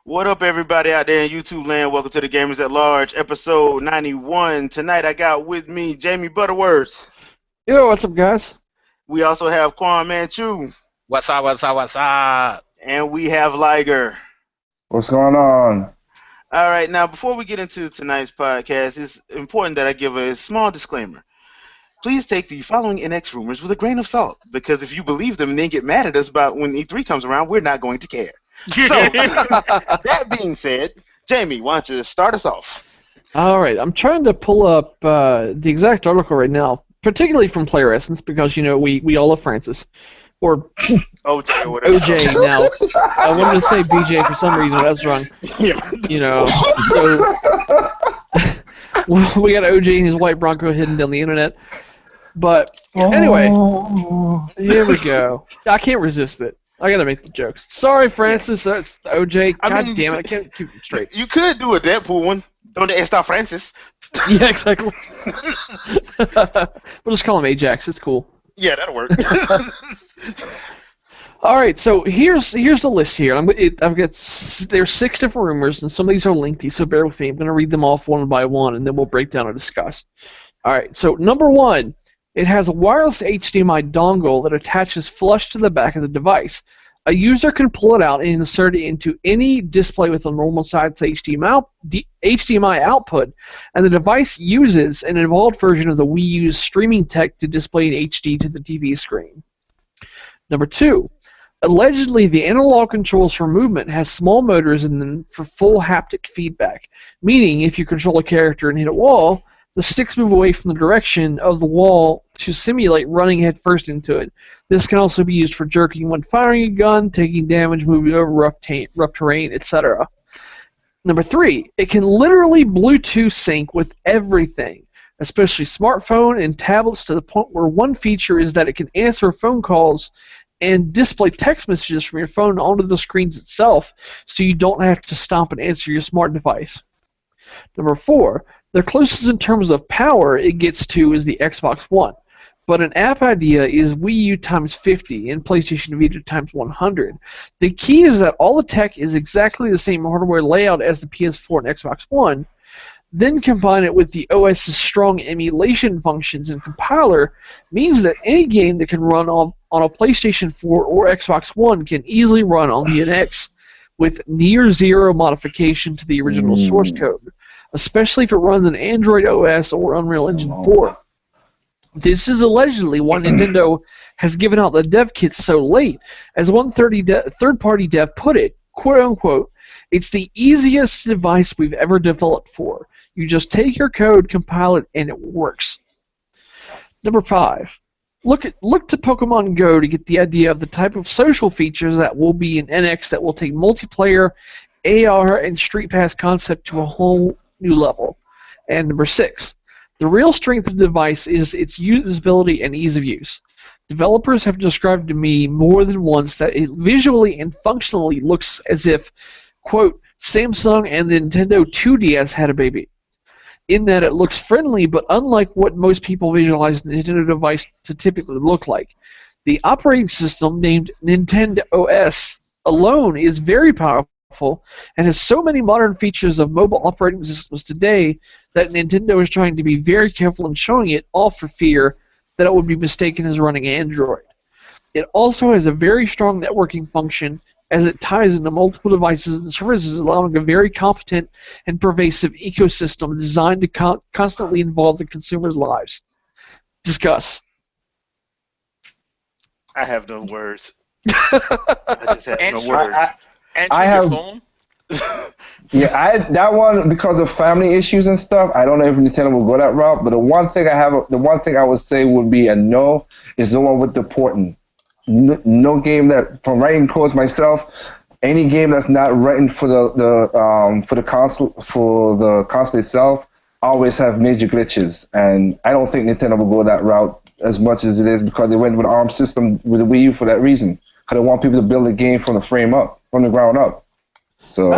What up, everybody out there in YouTube land? Welcome to the Gamers at Large, episode 91. Tonight I got with me Jamie Butterworth. Yo, what's up, guys? We also have Quan Manchu. What's up, what's up, what's up? And we have Liger. What's going on? All right, now before we get into tonight's podcast, it's important that I give a small disclaimer. Please take the following NX rumors with a grain of salt, because if you believe them and then get mad at us about when E3 comes around, we're not going to care. So, that being said, Jamie, why don't you start us off? All right, I'm trying to pull up the exact article right now, particularly from Player Essence, because, you know, we all love Francis. Or OJ or whatever. OJ now. I wanted to say BJ for some reason, but that's wrong. Yeah. You know, so we got OJ and his white Bronco hidden down the internet. But anyway, here we go. I can't resist it. I gotta make the jokes. Sorry, Francis. That's OJ. God damn it, I can't keep it straight. You could do a Deadpool one. Don't Star Francis. Yeah, exactly. We'll just call him Ajax. It's cool. Yeah, that'll work. All right, so here's the list here. There's 6 different rumors, and some of these are lengthy, so bear with me. I'm going to read them off one by one, and then we'll break down and discuss. All right, so number 1, it has a wireless HDMI dongle that attaches flush to the back of the device. A user can pull it out and insert it into any display with a normal-sized HDMI output, and the device uses an evolved version of the Wii U's streaming tech to display in HD to the TV screen. Number 2, allegedly the analog controls for movement has small motors in them for full haptic feedback, meaning if you control a character and hit a wall, the sticks move away from the direction of the wall to simulate running headfirst into it. This can also be used for jerking when firing a gun, taking damage, moving over rough terrain, etc. Number 3, it can literally Bluetooth sync with everything, especially smartphone and tablets, to the point where one feature is that it can answer phone calls and display text messages from your phone onto the screens itself, so you don't have to stop and answer your smart device. Number 4, the closest in terms of power it gets to is the Xbox One, but an app idea is Wii U times 50 and PlayStation Vita times 100. The key is that all the tech is exactly the same hardware layout as the PS4 and Xbox One. Then combine it with the OS's strong emulation functions and compiler means that any game that can run on a PlayStation 4 or Xbox One can easily run on the NX with near zero modification to the original source code, especially if it runs an Android OS or Unreal Engine 4. This is allegedly why Nintendo has given out the dev kits so late. As one third-party dev put it, quote-unquote, "It's the easiest device we've ever developed for. You just take your code, compile it, and it works." Number 5. Look to Pokemon Go to get the idea of the type of social features that will be in NX that will take multiplayer, AR, and Street Pass concept to a whole new level. And number 6. The real strength of the device is its usability and ease of use. Developers have described to me more than once that it visually and functionally looks as if, quote, Samsung and the Nintendo 2DS had a baby, in that it looks friendly, but unlike what most people visualize the Nintendo device to typically look like. The operating system, named Nintendo OS, alone is very powerful and has so many modern features of mobile operating systems today that Nintendo is trying to be very careful in showing it, all for fear that it would be mistaken as running Android. It also has a very strong networking function as it ties into multiple devices and services, allowing a very competent and pervasive ecosystem designed to constantly involve the consumers' lives. Discuss. I have no words. I just have no words. Answer your phone. Yeah, that one, because of family issues and stuff, I don't know if Nintendo will go that route. But the one thing I would say would be a no is the one with the porting. No game that, from writing codes myself, any game that's not written for the console itself always have major glitches, and I don't think Nintendo will go that route as much as it is, because they went with an ARM system with the Wii U for that reason, because they want people to build the game from the ground up. So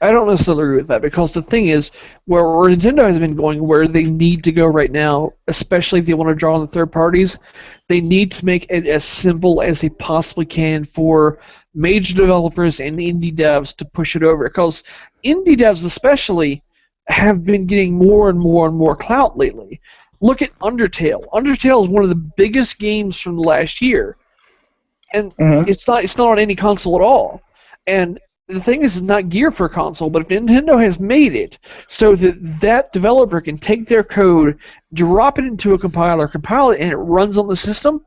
I don't necessarily agree with that because the thing is, where Nintendo has been going, where they need to go right now, especially if they want to draw on the third parties, they need to make it as simple as they possibly can for major developers and indie devs to push it over. Because indie devs, especially, have been getting more and more and more clout lately. Look at Undertale. Undertale is one of the biggest games from the last year, and Mm-hmm. it's not on any console at all. And the thing is, it's not geared for a console, but if Nintendo has made it so that that developer can take their code, drop it into a compiler, compile it, and it runs on the system,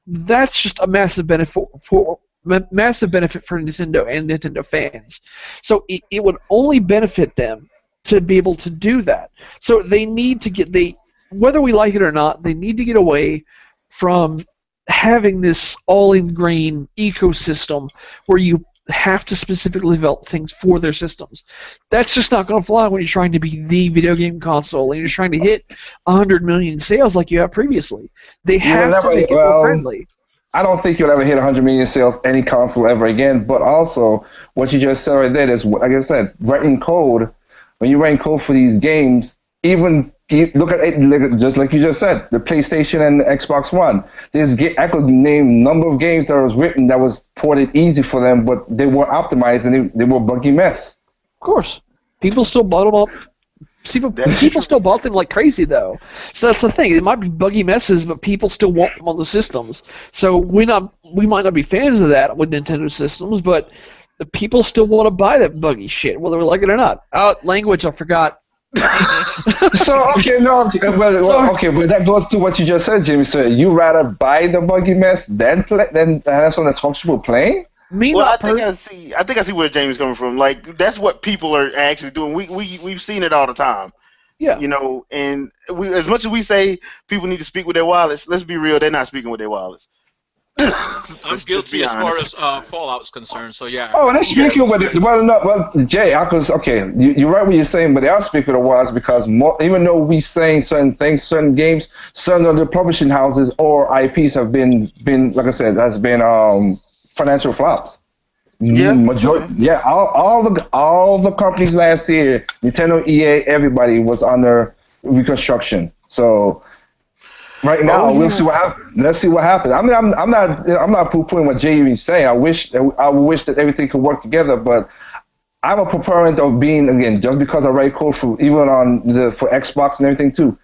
that's just a massive benefit for Nintendo and Nintendo fans. So it would only benefit them to be able to do that. So they need to whether we like it or not, they need to get away from having this all-ingrained ecosystem where you have to specifically develop things for their systems. That's just not going to fly when you're trying to be the video game console and you're trying to hit 100 million sales like you have previously. They have to make it more friendly. I don't think you'll ever hit 100 million sales any console ever again. But also, what you just said right there is, like I said, writing code. When you write code for these games, even look at it, just like you just said, the PlayStation and the Xbox One. I could name a number of games that was written that was ported easy for them, but they weren't optimized and they were a buggy mess. Of course, people still bought them up. People still bought them like crazy, though. So that's the thing. It might be buggy messes, but people still want them on the systems. So we might not be fans of that with Nintendo systems, but the people still want to buy that buggy shit, whether we like it or not. Oh, language, I forgot. So okay, no, okay, but that goes to what you just said, Jimmy. So you rather buy the buggy mess than have something that's functional playing? I think I see where Jamie's coming from. Like that's what people are actually doing. We've seen it all the time. Yeah. You know, and as much as we say people need to speak with their wallets, let's be real, they're not speaking with their wallets. I'm guilty as far as Fallout's concerned. So yeah. Oh, they're speaking with it. Well, Jay, you're right what you're saying, but they are speaking with the wallets because even though we saying certain things, certain games, certain other publishing houses or IPs have been like I said, has been financial flops. Yeah. All the companies last year, Nintendo, EA, everybody was under reconstruction. So right now, we'll see what happens. Let's see what happens. I mean, I'm not poo-pooing what Jay is saying. I wish that everything could work together, but I'm a proponent of being, again, just because I write code for Xbox and everything too.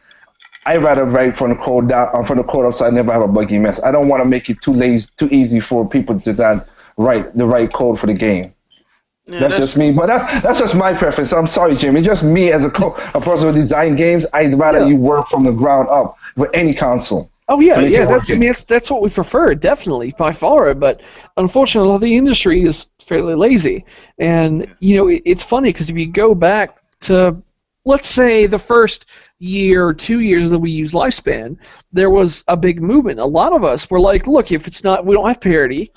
I'd rather write from the code outside, never have a buggy mess. I don't want to make it too easy for people to not write the right code for the game. Yeah, that's just me, but that's just my preference. I'm sorry, Jimmy. It's just me as a person who design games. I'd rather you work from the ground up with any console. Oh yeah. That's what we prefer, definitely by far. But unfortunately, the industry is fairly lazy, and it's funny because if you go back to, let's say, the first year or 2 years of the Wii U's lifespan, there was a big movement. A lot of us were like, look, if we don't have parity,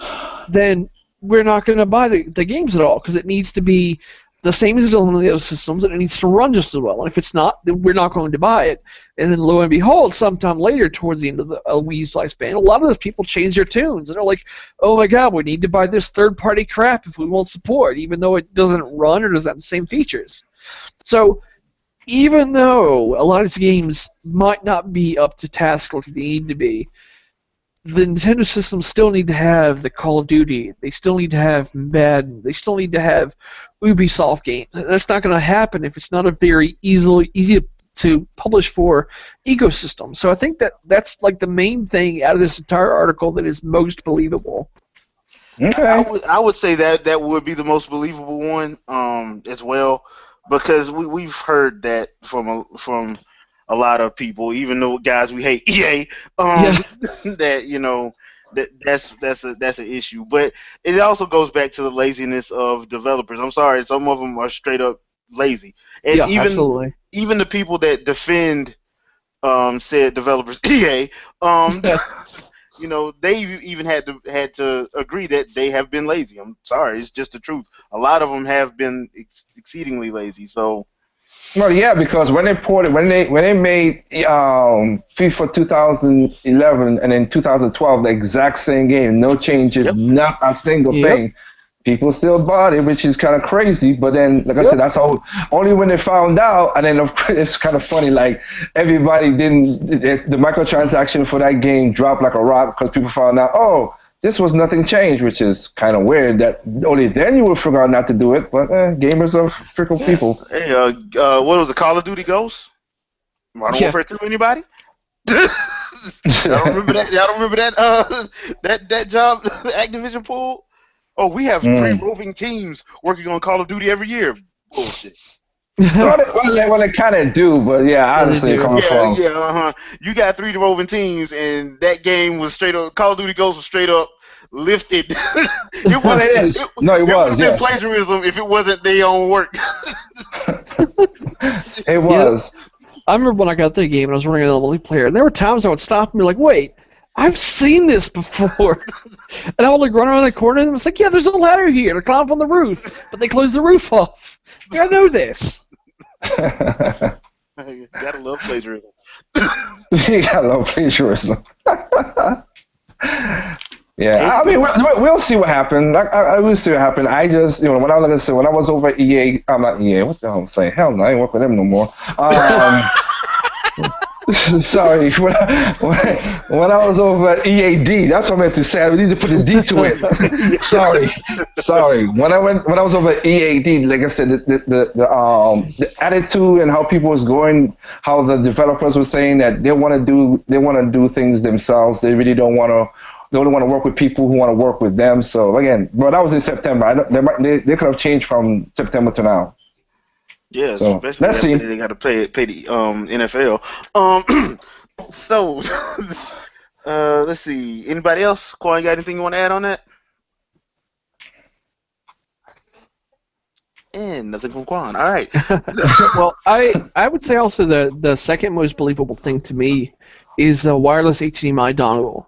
then we're not going to buy the games at all because it needs to be the same as it does on the other systems, and it needs to run just as well. And if it's not, then we're not going to buy it. And then lo and behold, sometime later, towards the end of the Wii U's lifespan, a lot of those people change their tunes, and they're like, oh my god, we need to buy this third-party crap if we want support, even though it doesn't run or doesn't have the same features. So even though a lot of these games might not be up to task like they need to be, the Nintendo systems still need to have the Call of Duty. They still need to have Madden. They still need to have Ubisoft games. That's not going to happen if it's not a very easy to publish for ecosystem. So I think that's like the main thing out of this entire article that is most believable. Okay. I would say that would be the most believable one as well, because we've heard that from a lot of people, even though guys we hate EA, that that's an issue. But it also goes back to the laziness of developers. I'm sorry, some of them are straight up lazy, and absolutely. Even the people that defend said developers EA, they've even had to agree that they have been lazy. I'm sorry, it's just the truth. A lot of them have been exceedingly lazy. So. Well, yeah, because when they made FIFA 2011 and then 2012 the exact same game, no changes, not a single thing. people still bought it, which is kind of crazy. But then, like I said, that's all. Only when they found out, and then of course, it's kind of funny. Like everybody didn't. The microtransaction for that game dropped like a rock because people found out. Oh, this was nothing changed, which is kind of weird. That only then you would forgot not to do it. But gamers are fickle people. Hey, what was the Call of Duty Ghost? Modern Warfare 2, anybody? Y'all don't remember that? Y'all don't remember that that job Activision pulled? Oh, we have 3 roving teams working on Call of Duty every year. Bullshit. well, they kind of do, but yeah, honestly, You got 3 roving teams, and that game was straight up. Call of Duty Ghost was straight up lifted. It was. It would have been plagiarism if it wasn't their own work. It was. Yeah. I remember when I got the game and I was running on the multiplayer, and there were times I would stop and be like, wait, I've seen this before. And I would like run around the corner and it was like, yeah, there's a ladder here to climb up on the roof, but they closed the roof off. Yeah, I know this. You gotta love plagiarism. You gotta love plagiarism. Yeah, I mean, we'll see what happens. I will see what happens. I just, when I was over at EA, I'm not EA. What the hell am I saying? Hell no, I ain't work with them no more. Sorry, when I was over at EAD, that's what I meant to say. I need to put a D to it. Sorry. When I was over at EAD, like I said, the attitude and how people was going, how the developers were saying that they want to do things themselves. They really don't want to. They only want to work with people who want to work with them. So again, but that was in September. They could have changed from September to now. Yeah, so, especially let's see. They got to pay the NFL. So let's see. Anybody else? Quan, got anything you want to add on that? And nothing from Quan. All right. Well, I would say also the second most believable thing to me is the wireless HDMI dongle.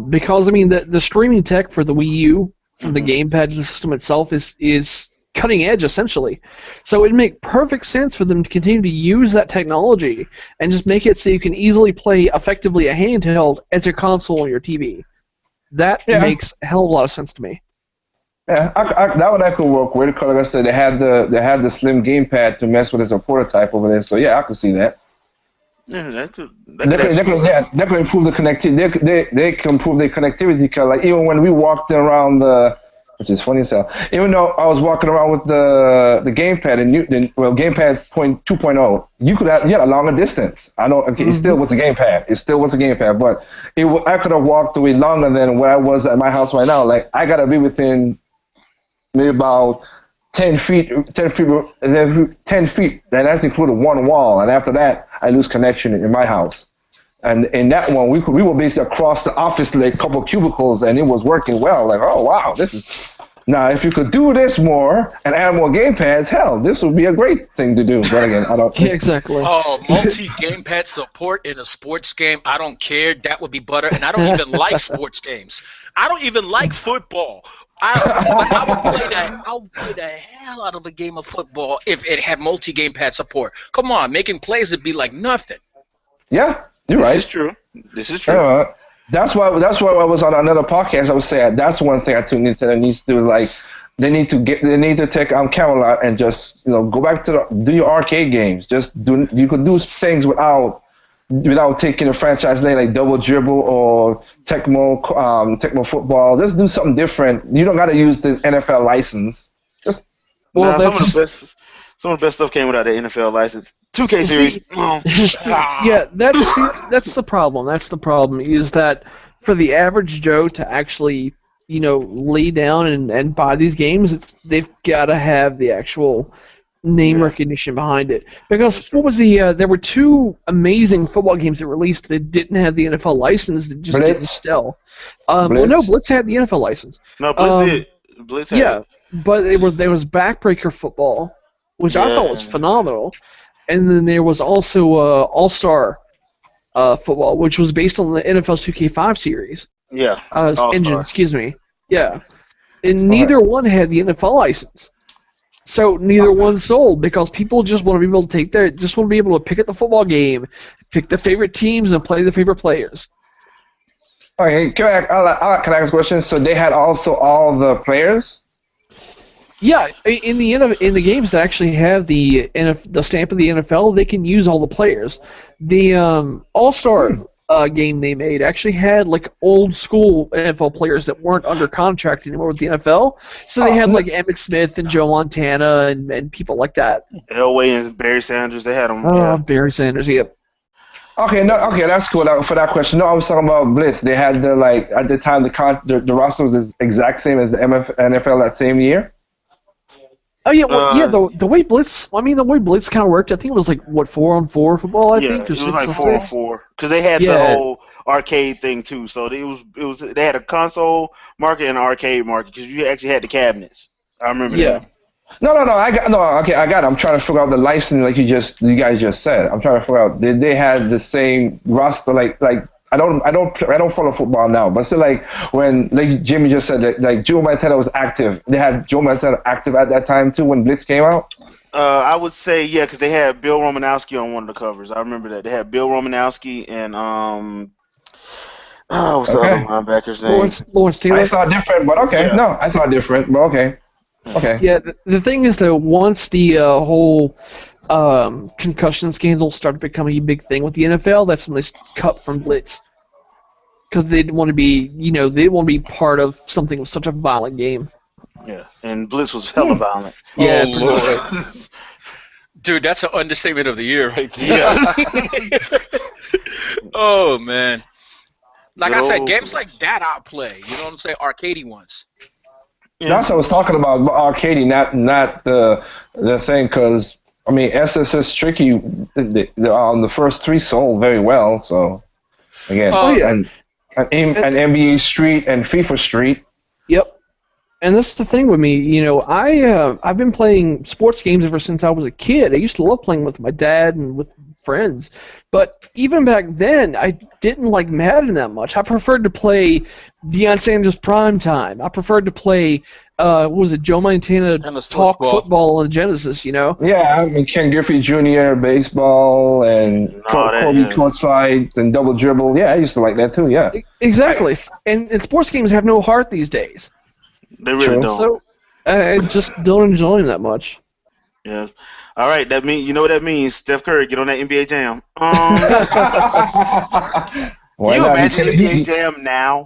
Because I mean the streaming tech for the Wii U from the gamepad to the system itself is cutting edge essentially, so it'd make perfect sense for them to continue to use that technology and just make it so you can easily play effectively a handheld as your console or your TV. That makes a hell of a lot of sense to me. Yeah, that one I could work with because like I said, they had the slim gamepad to mess with as a prototype over there. So yeah, I could see that. Yeah, that could improve the connectivity. They can improve the connectivity because, like, even when we walked around which is funny as hell. Even though I was walking around with the gamepad and gamepad 2.0, you had a longer distance. I know it still was a gamepad. It still was a gamepad, but I could have walked away longer than where I was at my house right now. Like I gotta be within maybe about 10 feet, and that's including one wall, and after that, I lose connection in my house. And in that one, we were basically across the office, like a couple of cubicles, and it was working well. Like, oh wow, this is now if you could do this more and add more gamepads, hell, this would be a great thing to do. But again, I don't. Yeah, exactly. Oh, multi-gamepad support in a sports game, I don't care. That would be butter, and I don't even like sports games. I don't even like football. I would play the hell out of a game of football if it had multi-gamepad support. Come on, making plays would be like nothing. Yeah, you're right. This is true. That's why I was on another podcast. I was saying that's one thing I think Nintendo needs to do. Like they need to take Camelot and just go back to do your arcade games. You could do things without taking a franchise name like Double Dribble or Tecmo Football. Just do something different. You don't got to use the NFL license. Some of the best stuff came without the NFL license. 2K series. Yeah, that's the problem. That's the problem is that for the average Joe to actually lay down and buy these games, they've got to have the actual name recognition behind it. Because what was there were 2 amazing football games that released that didn't have the NFL license that just didn't sell. Blitz had the NFL license. No, Blitz had it. But there was Backbreaker Football, which I thought was phenomenal. And then there was also All-Star Football, which was based on the NFL 2K5 series. Yeah. Engine, excuse me. Yeah. And neither one had the NFL license. So neither one sold because people just want to be able to pick at the football game, pick the favorite teams, and play the favorite players. Okay, can I ask a question? So they had also all the players? Yeah, in the games that actually have the stamp of the NFL, they can use all the players. The All Star game they made actually had like old school NFL players that weren't under contract anymore with the NFL, so they Oh, had like Emmitt Smith and Joe Montana and people like that. Elway and Barry Sanders, they had them. Yeah. Barry Sanders, yep. okay, no, okay, that's cool for that question. No, I was talking about Blitz. They had the like at the time the roster was the exact same as the NFL that same year. Oh yeah, well, yeah. Uh, The way Blitz, I mean, the way Blitz kind of worked, I think it was like what 4-on-4 football, I yeah, think, it or was six like on 4 on six. 4 because they had the Yeah, whole arcade thing too. So it was they had a console market and an arcade market because you actually had the cabinets. I remember that. yeah. No. I got no. Okay, I got it. I'm trying to figure out the license like you guys just said. I'm trying to figure out did they had the same roster like. I don't follow football now, but still like when like Jimmy just said that like Joe Montana was active. They had Joe Montana active at that time too when Blitz came out. I would say yeah, because they had Bill Romanowski on one of the covers. I remember that they had Bill Romanowski and what's the other Okay. linebacker's name? Lawrence I Taylor. thought different, but okay. Yeah, No, I thought different, but okay. Okay. Yeah, the thing is though, once the whole concussion scandal started becoming a big thing with the NFL, that's when they cut from Blitz because they didn't want to be, they didn't want to be part of something with such a violent game. yeah, and Blitz was hella violent. Yeah, Oh pretty much. Lord, dude, that's an understatement of the year right there. Yeah. Oh man, like Good I said, old games like Blitz. that I'll play. You know what I'm saying? Arcadey ones. Yeah. That's what I was talking about arcading, not the thing, because I mean SSS Tricky, the first three sold very well. So again, Oh Uh, yeah. and NBA Street and FIFA Street. Yep. And that's the thing with me, I've been playing sports games ever since I was a kid. I used to love playing with my dad and with friends, but even back then, I didn't like Madden that much. I preferred to play Deion Sanders Prime Time. I preferred to play, what was it, Joe Montana Tennis Talk football. Football on Genesis, Yeah, I mean Ken Griffey Jr. baseball and And all that, Kobe yeah. courtside and double dribble. Yeah, I used to like that too. Yeah, Exactly. And sports games have no heart these days. They really True. don't. So I just don't enjoy them that much. Yeah. All right. That mean you know what that means. Steph Curry, get on that NBA Jam. Can Why you not? imagine NBA Jam now?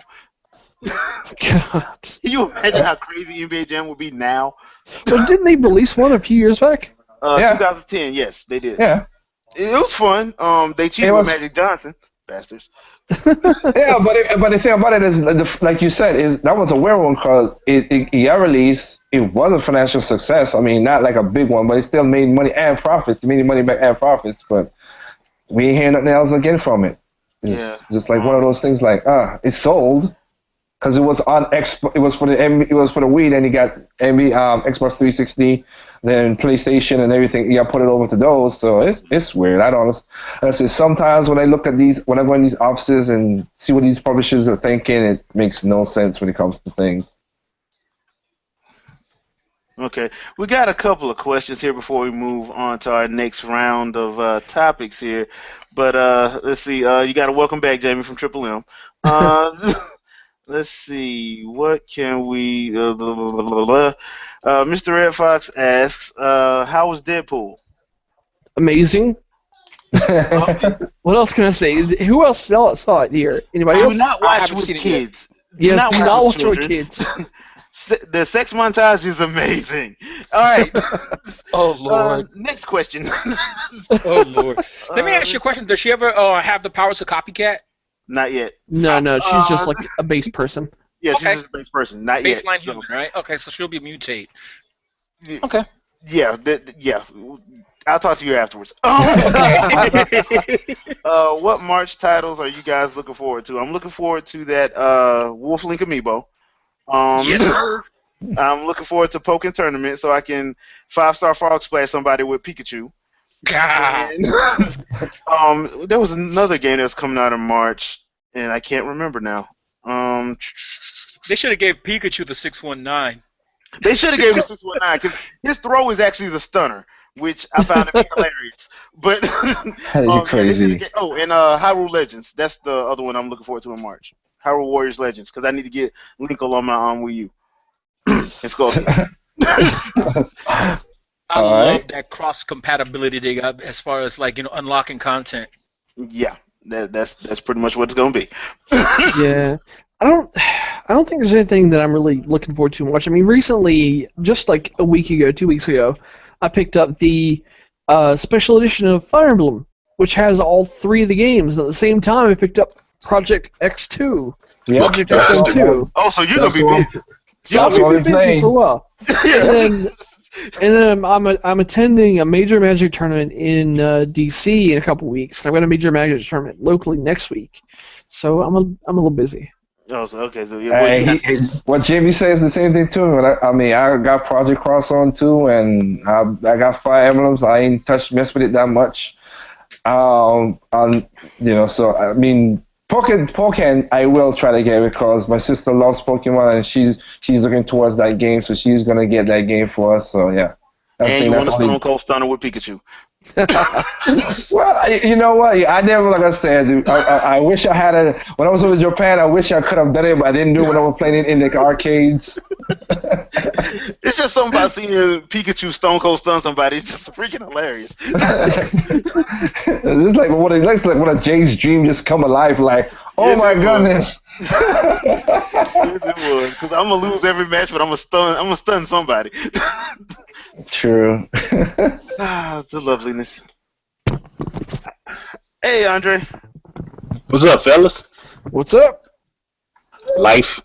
God. Can you imagine how crazy NBA Jam would be now? Well, didn't they release one a few years back? Yeah. 2010. Yes, they did. Yeah, It was fun. They it cheated with was. Magic Johnson, bastards. Yeah, but the thing about it is, like you said, is that was a weird one because it got released. It was a financial success. I mean, not like a big one, but it still made money and profits. It made money back and profits, but we ain't hear nothing else again from it. It's Yeah. just like one of those things. Like, it sold because it was on Xbox. It was for it was for the Wii. Then you got Xbox 360, then PlayStation and everything. You got put it over to those. So it's weird. I say sometimes when I look at these, when I go in these offices and see what these publishers are thinking, it makes no sense when it comes to things. Okay. We got a couple of questions here before we move on to our next round of topics here. But let's see. You got to welcome back, Jamie, from Triple M. Let's see. What can we? Mr. Red Fox asks, "How was Deadpool?" Amazing. What else can I say? Who else saw it here? Anybody Do else? not I watch haven't with seen it yet. kids. Do Yes, not do watch not with watch with children. kids. The sex montage is amazing. All right. Oh Lord. Next question. Oh Lord. Let me ask you a question. Does she ever have the powers of copycat? Not yet. No, she's just like a base person. Yeah, she's Okay. just a base person. Not yet. Baseline So, human, right? Okay, so she'll be mutate. y- Okay. yeah, yeah. I'll talk to you afterwards. What March titles are you guys looking forward to? I'm looking forward to that Wolf Link Amiibo. Yes, sir. I'm looking forward to Pokken Tournament so I can 5-star frog splash somebody with Pikachu. God. And there was another game that was coming out in March, and I can't remember now. They should have gave Pikachu the 619. They should have gave him 619 because his throw is actually the stunner, which I found to be hilarious. But You crazy. and Hyrule Legends. That's the other one I'm looking forward to in March. Hyrule Warriors Legends because I need to get Linkle on my Wii U. And Skull. I All love right. that cross compatibility they got as far as like unlocking content. Yeah, that's pretty much what it's gonna be. Yeah, I don't think there's anything that I'm really looking forward to much. I mean, recently, just like a week ago, 2 weeks ago, I picked up the special edition of Fire Emblem, which has all three of the games. At the same time, I picked up Project X2, Yep. Project That's what, XM2. Oh, so you're gonna that's be what busy. I'm, You're So I'll gonna that's be keep what you I'm busy for a playing. while. And yeah. then I'm attending a major Magic tournament in DC in a couple weeks. I've got a major Magic tournament locally next week, so I'm a little busy. Oh, so okay, so yeah, well, you And got what Jamie says the same thing too. And I mean, I got Project Cross on too, and I got Fire Emblems. I ain't mess with it that much. On so I mean, Pokemon, I will try to get because my sister loves Pokemon and she's looking towards that game, so she's gonna get that game for us. So yeah, I and think you that's want a Stone only. Cold Stunner with Pikachu. Well, you know what? I never, like I said, dude, I wish I had a. When I was over in Japan, I wish I could have done it, but I didn't do it when I was playing it in the arcades. It's just something about seeing Pikachu Stone Cold stun somebody. It's just freaking hilarious. It's like what it looks like when a Jay's dream just come alive. Like, oh Yes, my it was. goodness. Yes, it was. Because I'm gonna lose every match, but I'm gonna stun. I'm gonna stun somebody. True. Ah, the loveliness. Hey, Andre. What's up, fellas? What's up? Life.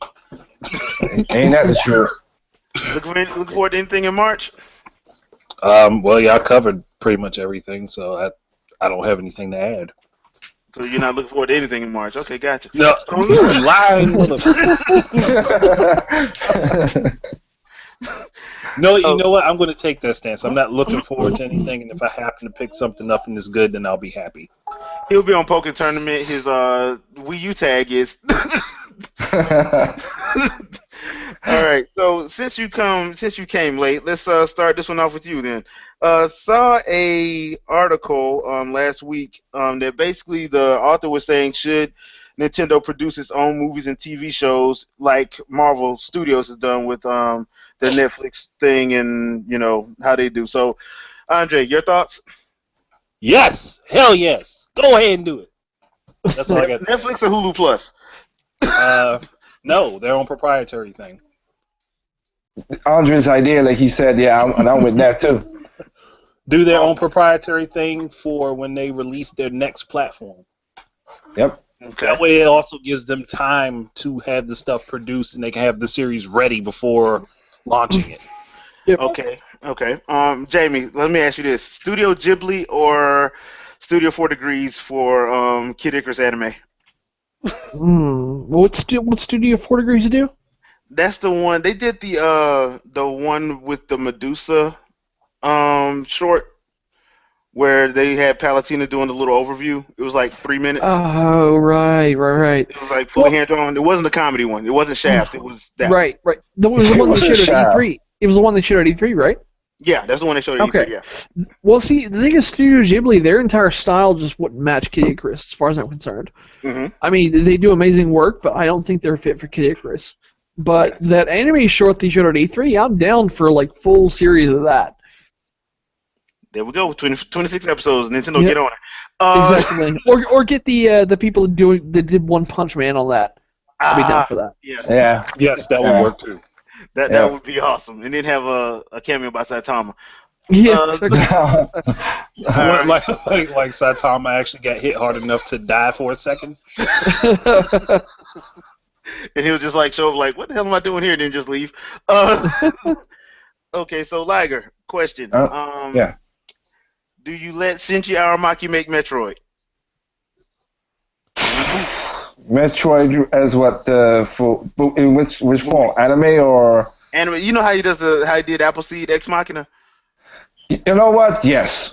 Ain't that the truth? Looking forward to anything in March? Well, y'all covered pretty much everything, so I don't have anything to add. So you're not looking forward to anything in March? Okay, gotcha. No, you lying motherfucker. No, you Oh, know what? I'm going to take that stance. I'm not looking forward to anything, and if I happen to pick something up and it's good, then I'll be happy. he'll be on Poker Tournament. His Wii U tag is. All right. So since you came late, let's start this one off with you then. Saw a article last week that basically the author was saying should Nintendo produce its own movies and TV shows like Marvel Studios has done with their Netflix thing and how they do. So Andre, your thoughts? Yes, hell yes. Go ahead and do it. That's all I got to say. Netflix or Hulu Plus? No, their own proprietary thing. Andre's idea, like he said, yeah, I'm with that too. Do their Oh, own proprietary thing for when they release their next platform. Yep. okay. That way, it also gives them time to have the stuff produced, and they can have the series ready before launching it. Yep. Okay. Jamie, let me ask you this: Studio Ghibli or Studio 4 Degrees for Kid Icarus anime? What Studio 4 Degrees do? That's the one they did the one with the Medusa short where they had Palatina doing the little overview. It was like 3 minutes. Oh, right. It was like fully hand drawn. It wasn't the comedy one. It wasn't Shaft. It was that one. Right. That was the It one they was a showed at shaft. E3. It was the one they showed at E3, right? Yeah, that's the one they showed at Okay. E3, yeah. Well, see, the thing is, Studio Ghibli, their entire style just wouldn't match Kid Icarus, as far as I'm concerned. hmm I mean, they do amazing work, but I don't think they're fit for Kid Icarus. But that anime short they showed at E3, I'm down for like full series of that. There we go. 26 episodes. Nintendo, Yep. get on it. Exactly. Or get the people that did One Punch Man on that. I'll be down for that. Yeah, Yeah. Yes, that would work too. that Yeah. would be awesome. And then have a cameo by Saitama. Yeah. Alright. Like Saitama actually got hit hard enough to die for a second. And he was just like show up like, what the hell am I doing here? And then just leave. Okay, so Liger, question. Yeah. Do you let Shinji Aramaki make Metroid? Metroid as what in which form? Anime or Anime, you know how he did Appleseed Ex Machina? you know what? Yes.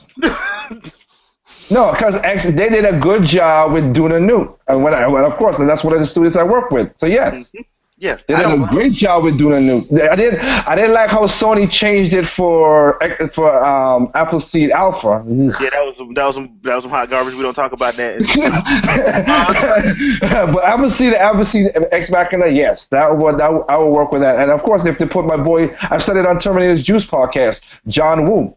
No, because actually they did a good job with doing a new. And of course, and that's one of the studios I work with. So yes. Yeah, They I did don't a blame. great job with doing a new. I didn't like how Sony changed it for Appleseed Alpha. Ugh. Yeah, that was some hot garbage. We don't talk about that in this house. Uh, But Appleseed Ex Machina, yes, I would work with that. And of course, if they put my boy, I said it on Terminator's Juice podcast, John Woo.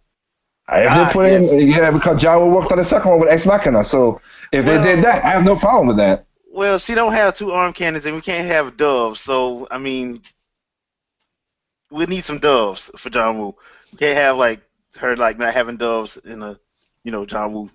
If they put yes. in, yeah, because John Woo worked on the second one with Ex Machina. So if they did Well, that, I have no problem with that. well, she don't have two arm cannons, and we can't have doves. So I mean, we need some doves for John Woo. We can't have like her like not having doves in a, John Woo.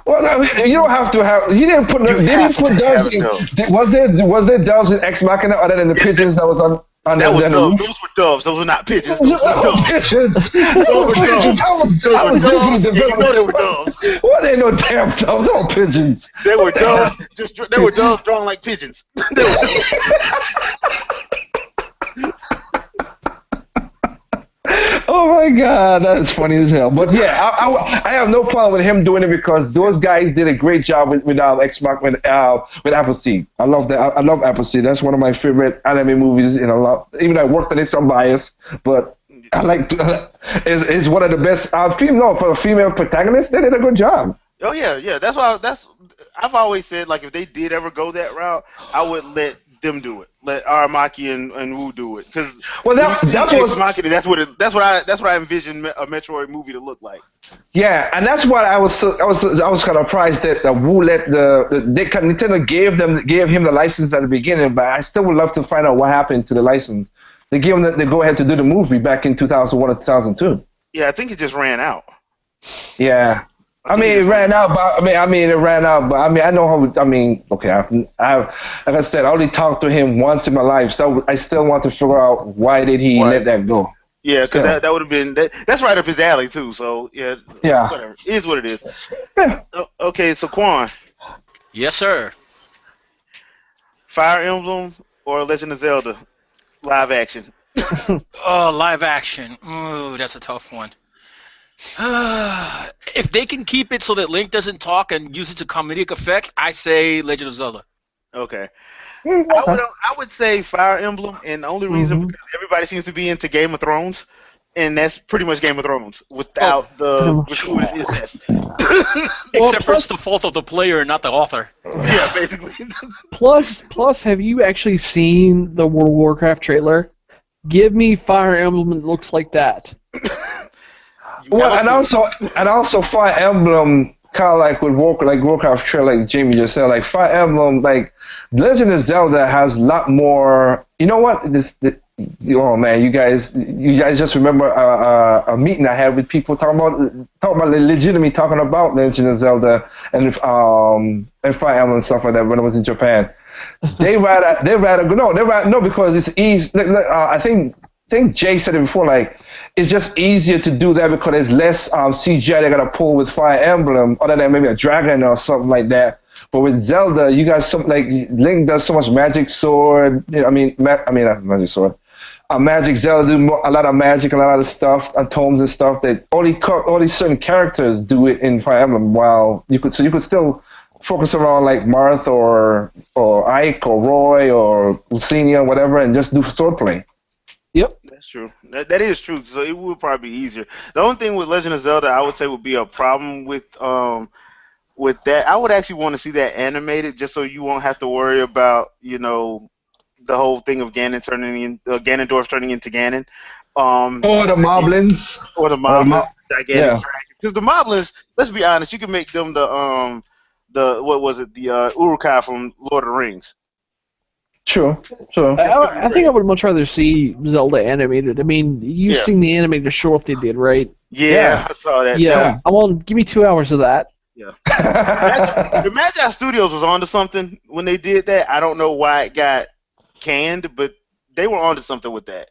Well, I mean, you don't have to have. He didn't put. You They didn't have put to doves have in. doves. Was there doves in Ex Machina other than the Yes, pigeons that was on that was the doves. roof? Those were doves. Those were not pigeons. Those were Oh, doves. pigeons! Those Oh, were pigeons! doves. Those I were was thinking doves. the And you know they were doves. What ain't no damn doves? No pigeons. They were What the doves. hell? They were doves drawn like pigeons. They were doves. Oh my God, that's funny as hell. But yeah, I have no problem with him doing it because those guys did a great job with X Mark with Appleseed. I love that. I love Appleseed. That's one of my favorite anime movies in a lot. Even though I worked on it, so I'm biased, but I like it's one of the best. Female for a female protagonist, they did a good job. Oh yeah, yeah. I've always said like if they did ever go that route, I would let them do it. Let Aramaki and Wu do it because Well, when you see that Ex was Machina, that's what I envision a Metroid movie to look like. Yeah, and that's what I was kind of surprised that Wu let Nintendo gave him the license at the beginning, but I still would love to find out what happened to the license. They gave him the go ahead to do the movie back in 2001 or 2002. Yeah, I think it just ran out. Yeah. I I think mean, it it just ran ran out, out. but it ran out. But I mean, I know how. I mean, okay, like I said, I only talked to him once in my life, so I still want to figure out why did he Why? let that go. Yeah, because Still, that would have been that's right up his alley too. So yeah, yeah, whatever. It is what it is. yeah. Okay, so Quan, Yes, sir. Fire Emblem or Legend of Zelda live action? Oh, live action. Ooh, that's a tough one. If they can keep it so that Link doesn't talk and use it to comedic effect, I say Legend of Zelda. Okay. Okay. I would say Fire Emblem, and the only reason hmm because everybody seems to be into Game of Thrones, and that's pretty much Game of Thrones Oh, without Pretty the much. gratuitous incest. Well, except for it's the fault of the player and not the author. Yeah, basically. plus, have you actually seen the World of Warcraft trailer? Give me Fire Emblem that looks like that. You have Well, a clue. and also Fire Emblem, kind of like with Warcraft Trail, like Jamie just said, like Fire Emblem, like Legend of Zelda has a lot more. You know what? Oh man, you guys just remember a meeting I had with people talking about legitimately talking about Legend of Zelda and Fire Emblem and stuff like that when I was in Japan. No, because it's easy. I think Jay said it before. Like it's just easier to do that because there's less CGI they gotta pull with Fire Emblem, other than maybe a dragon or something like that. But with Zelda, you got some like Link does so much magic sword. Not magic sword. Magic Zelda do a lot of magic, a lot of stuff, tomes and stuff that only certain characters do it in Fire Emblem. While you could still focus around like Marth or Ike or Roy or Lucinia, whatever, and just do swordplay. Yep. That's true. That is true. So it would probably be easier. The only thing with Legend of Zelda, I would say, would be a problem with that. I would actually want to see that animated, just so you won't have to worry about the whole thing of Ganondorf turning into Ganon. Or the Moblins. Or the Or the Moblins, gigantic yeah. dragons. Because the Moblins, let's be honest, you can make them the what was it, the Uruk-hai from Lord of the Rings. Sure. Sure. I think I would much rather see Zelda animated. I mean, you've Yeah. seen the animated short they did, right? Yeah, Yeah. I saw that. Yeah. I want give me 2 hours of that. Yeah. The Magi Studios was onto something when they did that. I don't know why it got canned, but they were onto something with that,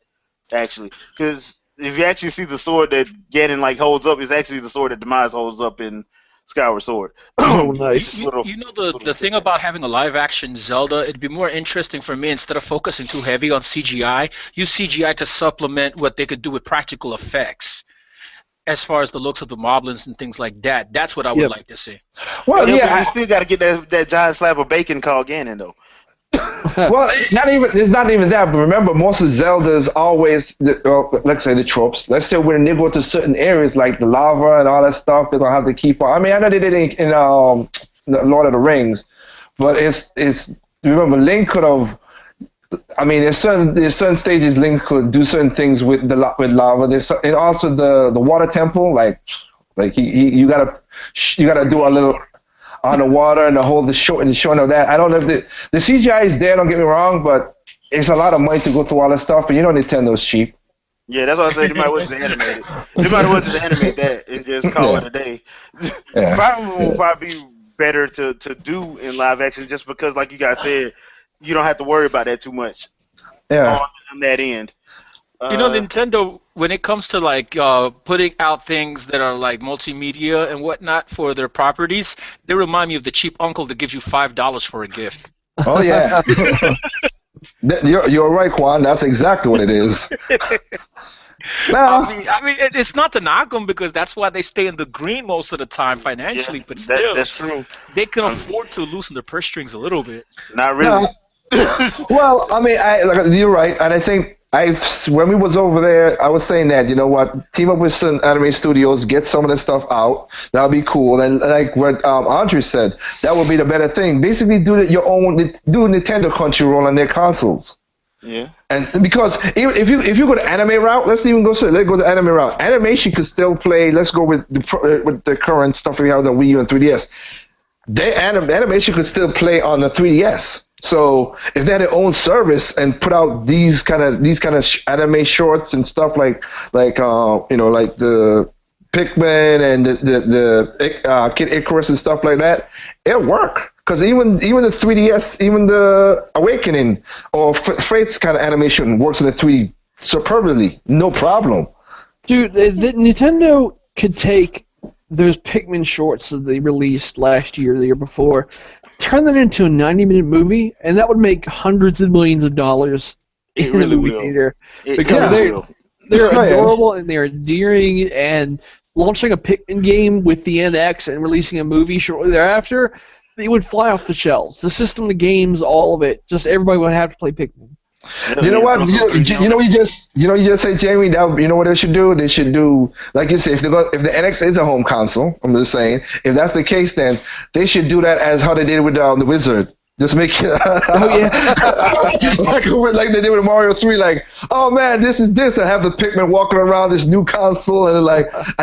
actually. Because if you actually see the sword that Ganon holds up, it's actually the sword that Demise holds up in Skyward Sword. Oh, nice. The thing about having a live action Zelda, it'd be more interesting for me instead of focusing too heavy on CGI, use CGI to supplement what they could do with practical effects. As far as the looks of the moblins and things like that, that's what I would Yep. like to see. Well, Yeah, so yeah. you still got to get that giant slab of bacon called Ganon, though. Well, not even it's not even that. But remember, most of Zelda is always, let's say the tropes. Let's say when they go to certain areas like the lava and all that stuff, they're gonna have to keep on. I mean, I know they did it in Lord of the Rings, but it's remember Link could have. I mean, there's certain stages Link could do certain things with with lava. And also the water temple, like you gotta do a little on the water and the whole the showing of that. I don't know if the CGI is there. Don't get me wrong, but it's a lot of money to go through all that stuff, and you know Nintendo's cheap. Yeah, that's why I said they might well just animate it. They might well just animate that and just call it Yeah, a day. yeah, Probably will yeah, probably be better to do in live action just because, like you guys said, you don't have to worry about that too much on, yeah. on that end. You know, Uh, Nintendo, when it comes to like putting out things that are like multimedia and whatnot for their properties, they remind me of the cheap uncle that gives you $5 for a gift. Oh yeah. You're right, Juan. That's exactly what it is. I Now, mean, it's not to knock them because that's why they stay in the green most of the time yeah, financially, but that still, that's true. they can Um, afford to loosen their purse strings a little bit. Not really. now, well, I mean, you're right, and I think when we was over there, I was saying that team up with some anime studios, get some of this stuff out. That'll be cool. And like what Andre said, that would be the better thing. Basically, your own, do Nintendo Crunchyroll on their consoles. Yeah. And because even if you go the anime route, let's go the anime route. Animation could still play. Let's go with the current stuff we have on the Wii U and 3DS. Animation could still play on the 3DS. So if they had their own service and put out these kind of anime shorts and stuff like the Pikmin and the Kid Icarus and stuff like that, it'll work. Because even the 3DS, even the Awakening or Fate's kind of animation works in the 3D superbly, no problem. Dude, the Nintendo could take those Pikmin shorts that they released last year, the year before, turn that into a 90-minute movie, and that would make hundreds of millions of dollars It in the really movie will. theater It because really will. they're Oh, yeah. adorable and they're endearing, and launching a Pikmin game with the NX and releasing a movie shortly thereafter, they would fly off the shelves. The system, the games, all of it. Just everybody would have to play Pikmin. Yeah, You know yeah, what? also You just say, Jamie. That you know what they should do? They should do like you say. If the NX is a home console, I'm just saying. If that's the case, then they should do that as how they did with the Wizard. Just make it Oh yeah. like they did with Mario 3. Like, oh man, this is this. I have the Pikmin walking around this new console and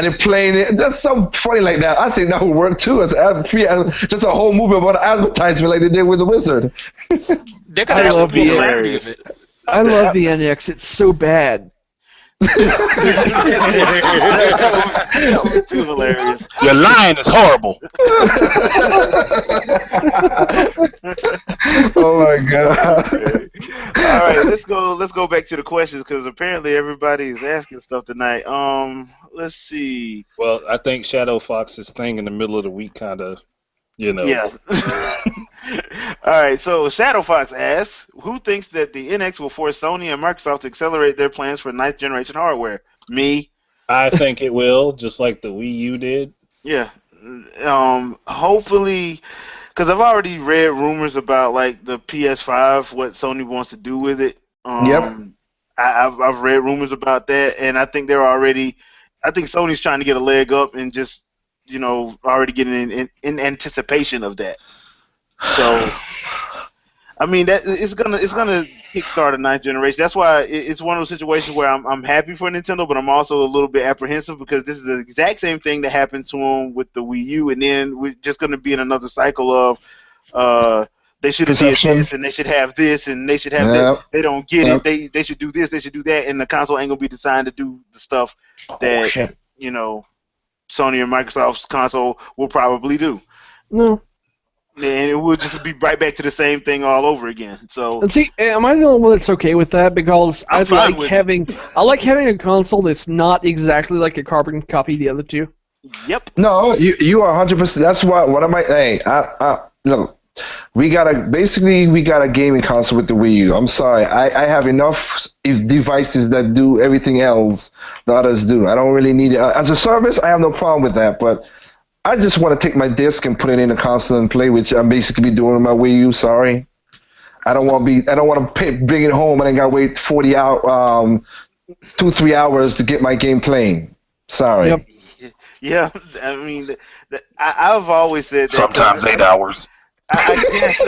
they're playing it. That's so funny like that. I think that would work too. As just a whole movie about advertisement like they did with the Wizard. They could I have love the the parody of it. I love the NX. It's so bad. that would be too hilarious. Your line is horrible. Oh my god. All right, let's go back to the questions because apparently everybody is asking stuff tonight. Let's see. Well, I think Shadow Fox's thing in the middle of the week kind of, Yeah. All right, so Shadow Fox asks, who thinks that the NX will force Sony and Microsoft to accelerate their plans for ninth generation hardware? Me. I think it will, just like the Wii U did. Yeah. Hopefully, because I've already read rumors about like the PS5, what Sony wants to do with it. Yep. I've read rumors about that, and I think I think Sony's trying to get a leg up and just already getting in anticipation of that. So, I mean that it's gonna kickstart a ninth generation. That's why it's one of those situations where I'm happy for Nintendo, but I'm also a little bit apprehensive because this is the exact same thing that happened to them with the Wii U, and then we're just gonna be in another cycle of they should have did Perception. this and they should have this and they should have Yep. that. They don't get Yep. it. They should do this. They should do that, and the console ain't gonna be designed to do the stuff that shit. Sony and Microsoft's console will probably do. No. And it will just be right back to the same thing all over again. So And see, am I the only one that's okay with that? Because I'm I fine like with having a console that's not exactly like a carbon copy of the other two. yep. No, you are 100%. That's what am I? Hey, look, we got a gaming console with the Wii U. I'm sorry, I have enough devices that do everything else the others do. I don't really need it as a service. I have no problem with that, but I just want to take my disc and put it in the console and play, which I'm basically doing with my Wii U. Sorry, I don't want to be. I don't want to bring it home and I got to wait 40 hours, 2-3 hours to get my game playing. Sorry. Yep. Yeah, I mean, I've always said that Sometimes 8 hours. I guess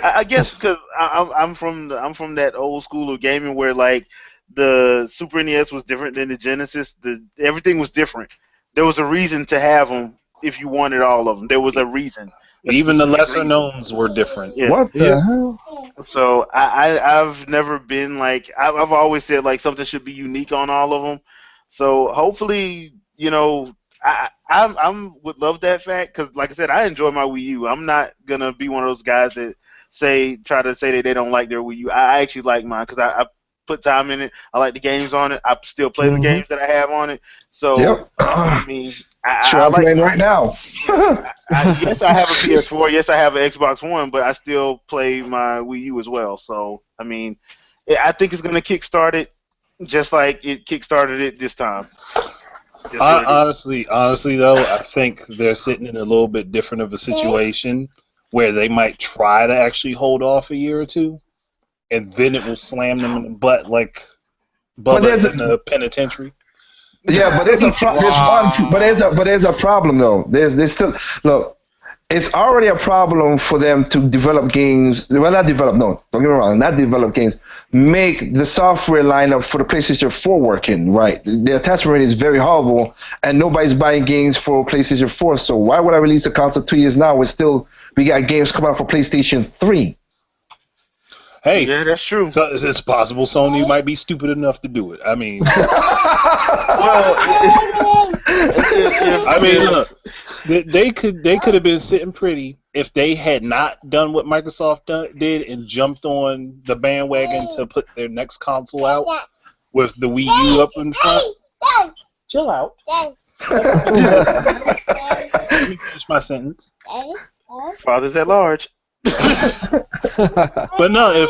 I guess because I'm from that old school of gaming where like the Super NES was different than the Genesis. Everything was different. There was a reason to have them if you wanted all of them. There was a reason, a Even the specific lesser reason. knowns were different. Yeah. What Yeah. the hell? So I've never been like I've always said like something should be unique on all of them. So hopefully I'm would love that fact because like I said I enjoy my Wii U. I'm not gonna be one of those guys that try to say that they don't like their Wii U. I actually like mine because I put time in it. I like the games on it. I still play the games that I have on it. So Yep. I mean Sure, I I'm like playing mine. right now. Yes, I have a PS4. Yes, I have an Xbox One, but I still play my Wii U as well. So, I mean, I think it's going to kickstart it just like it kickstarted it this time. That's what it is. Honestly though, I think they're sitting in a little bit different of a situation where they might try to actually hold off a year or two, and then it will slam them in the butt like But Bubba there's in the penitentiary. Yeah, but there's a problem though. There's still look. It's already a problem for them to develop games. Well, not develop. No, don't get me wrong. Not develop games. Make the software lineup for the PlayStation 4 working right. The attachment rate is very horrible, and nobody's buying games for PlayStation 4. So why would I release a console 2 years now? We got games coming out for PlayStation 3. Hey, Yeah, that's true. so it's possible Sony might be stupid enough to do it. I mean, Well, I mean, look, they could have been sitting pretty if they had not done what Microsoft did and jumped on the bandwagon to put their next console out with the Wii U up in front. Chill out. Let me finish my sentence. fathers at large. But no,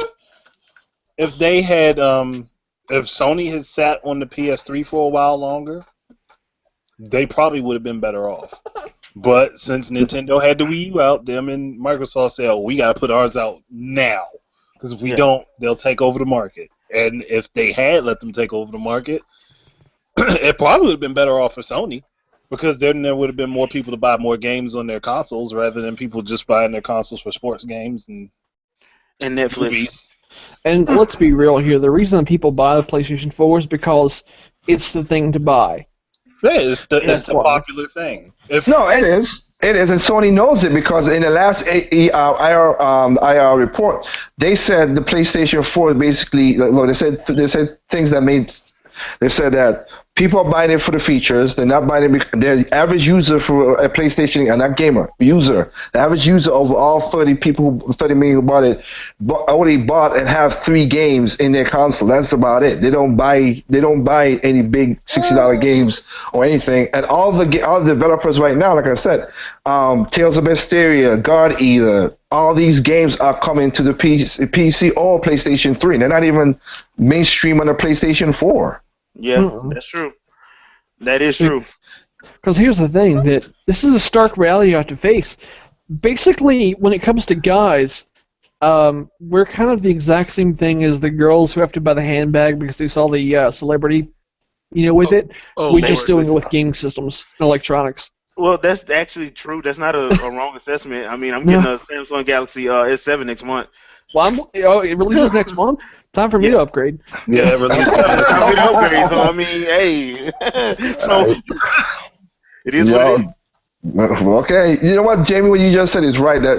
if they had if Sony had sat on the PS3 for a while longer, they probably would have been better off. But since Nintendo had the Wii U out, them and Microsoft said, "Oh, we got to put ours out now, because if we don't, they'll take over the market." And if they had let them take over the market, it probably would have been better off for Sony, because then there would have been more people to buy more games on their consoles rather than people just buying their consoles for sports games and Netflix. movies. And let's be real here. The reason that people buy the PlayStation 4 is because it's the thing to buy. Yeah, it's the why. popular thing. No, it is. It is, and Sony knows it because in the last IR report, they said the PlayStation 4 basically. Look, they said things that made. They said that people are buying it for the features. They're not buying it. The average user for a PlayStation, and not gamer user, the average user of all 30 million who bought it, already bought and have 3 games in their console. That's about it. They don't buy any big $60 games or anything. And all the developers right now, like I said, Tales of Vesperia, God Eater, all these games are coming to the PC or PlayStation 3. They're not even mainstream on the PlayStation 4. Yeah, that's true. That is true. Because here's the thing, that this is a stark reality you have to face. Basically, when it comes to guys, we're kind of the exact same thing as the girls who have to buy the handbag because they saw the celebrity, with it. We're just doing it with gaming systems and electronics. Well, that's actually true. That's not a wrong assessment. I mean, I'm getting a Samsung Galaxy S7 next month. Well, it releases next month. Time for me to upgrade. Yeah, really. I'm getting upgrades, so I mean, hey, so it is what it is. Okay, you know what, Jamie? What you just said is right. That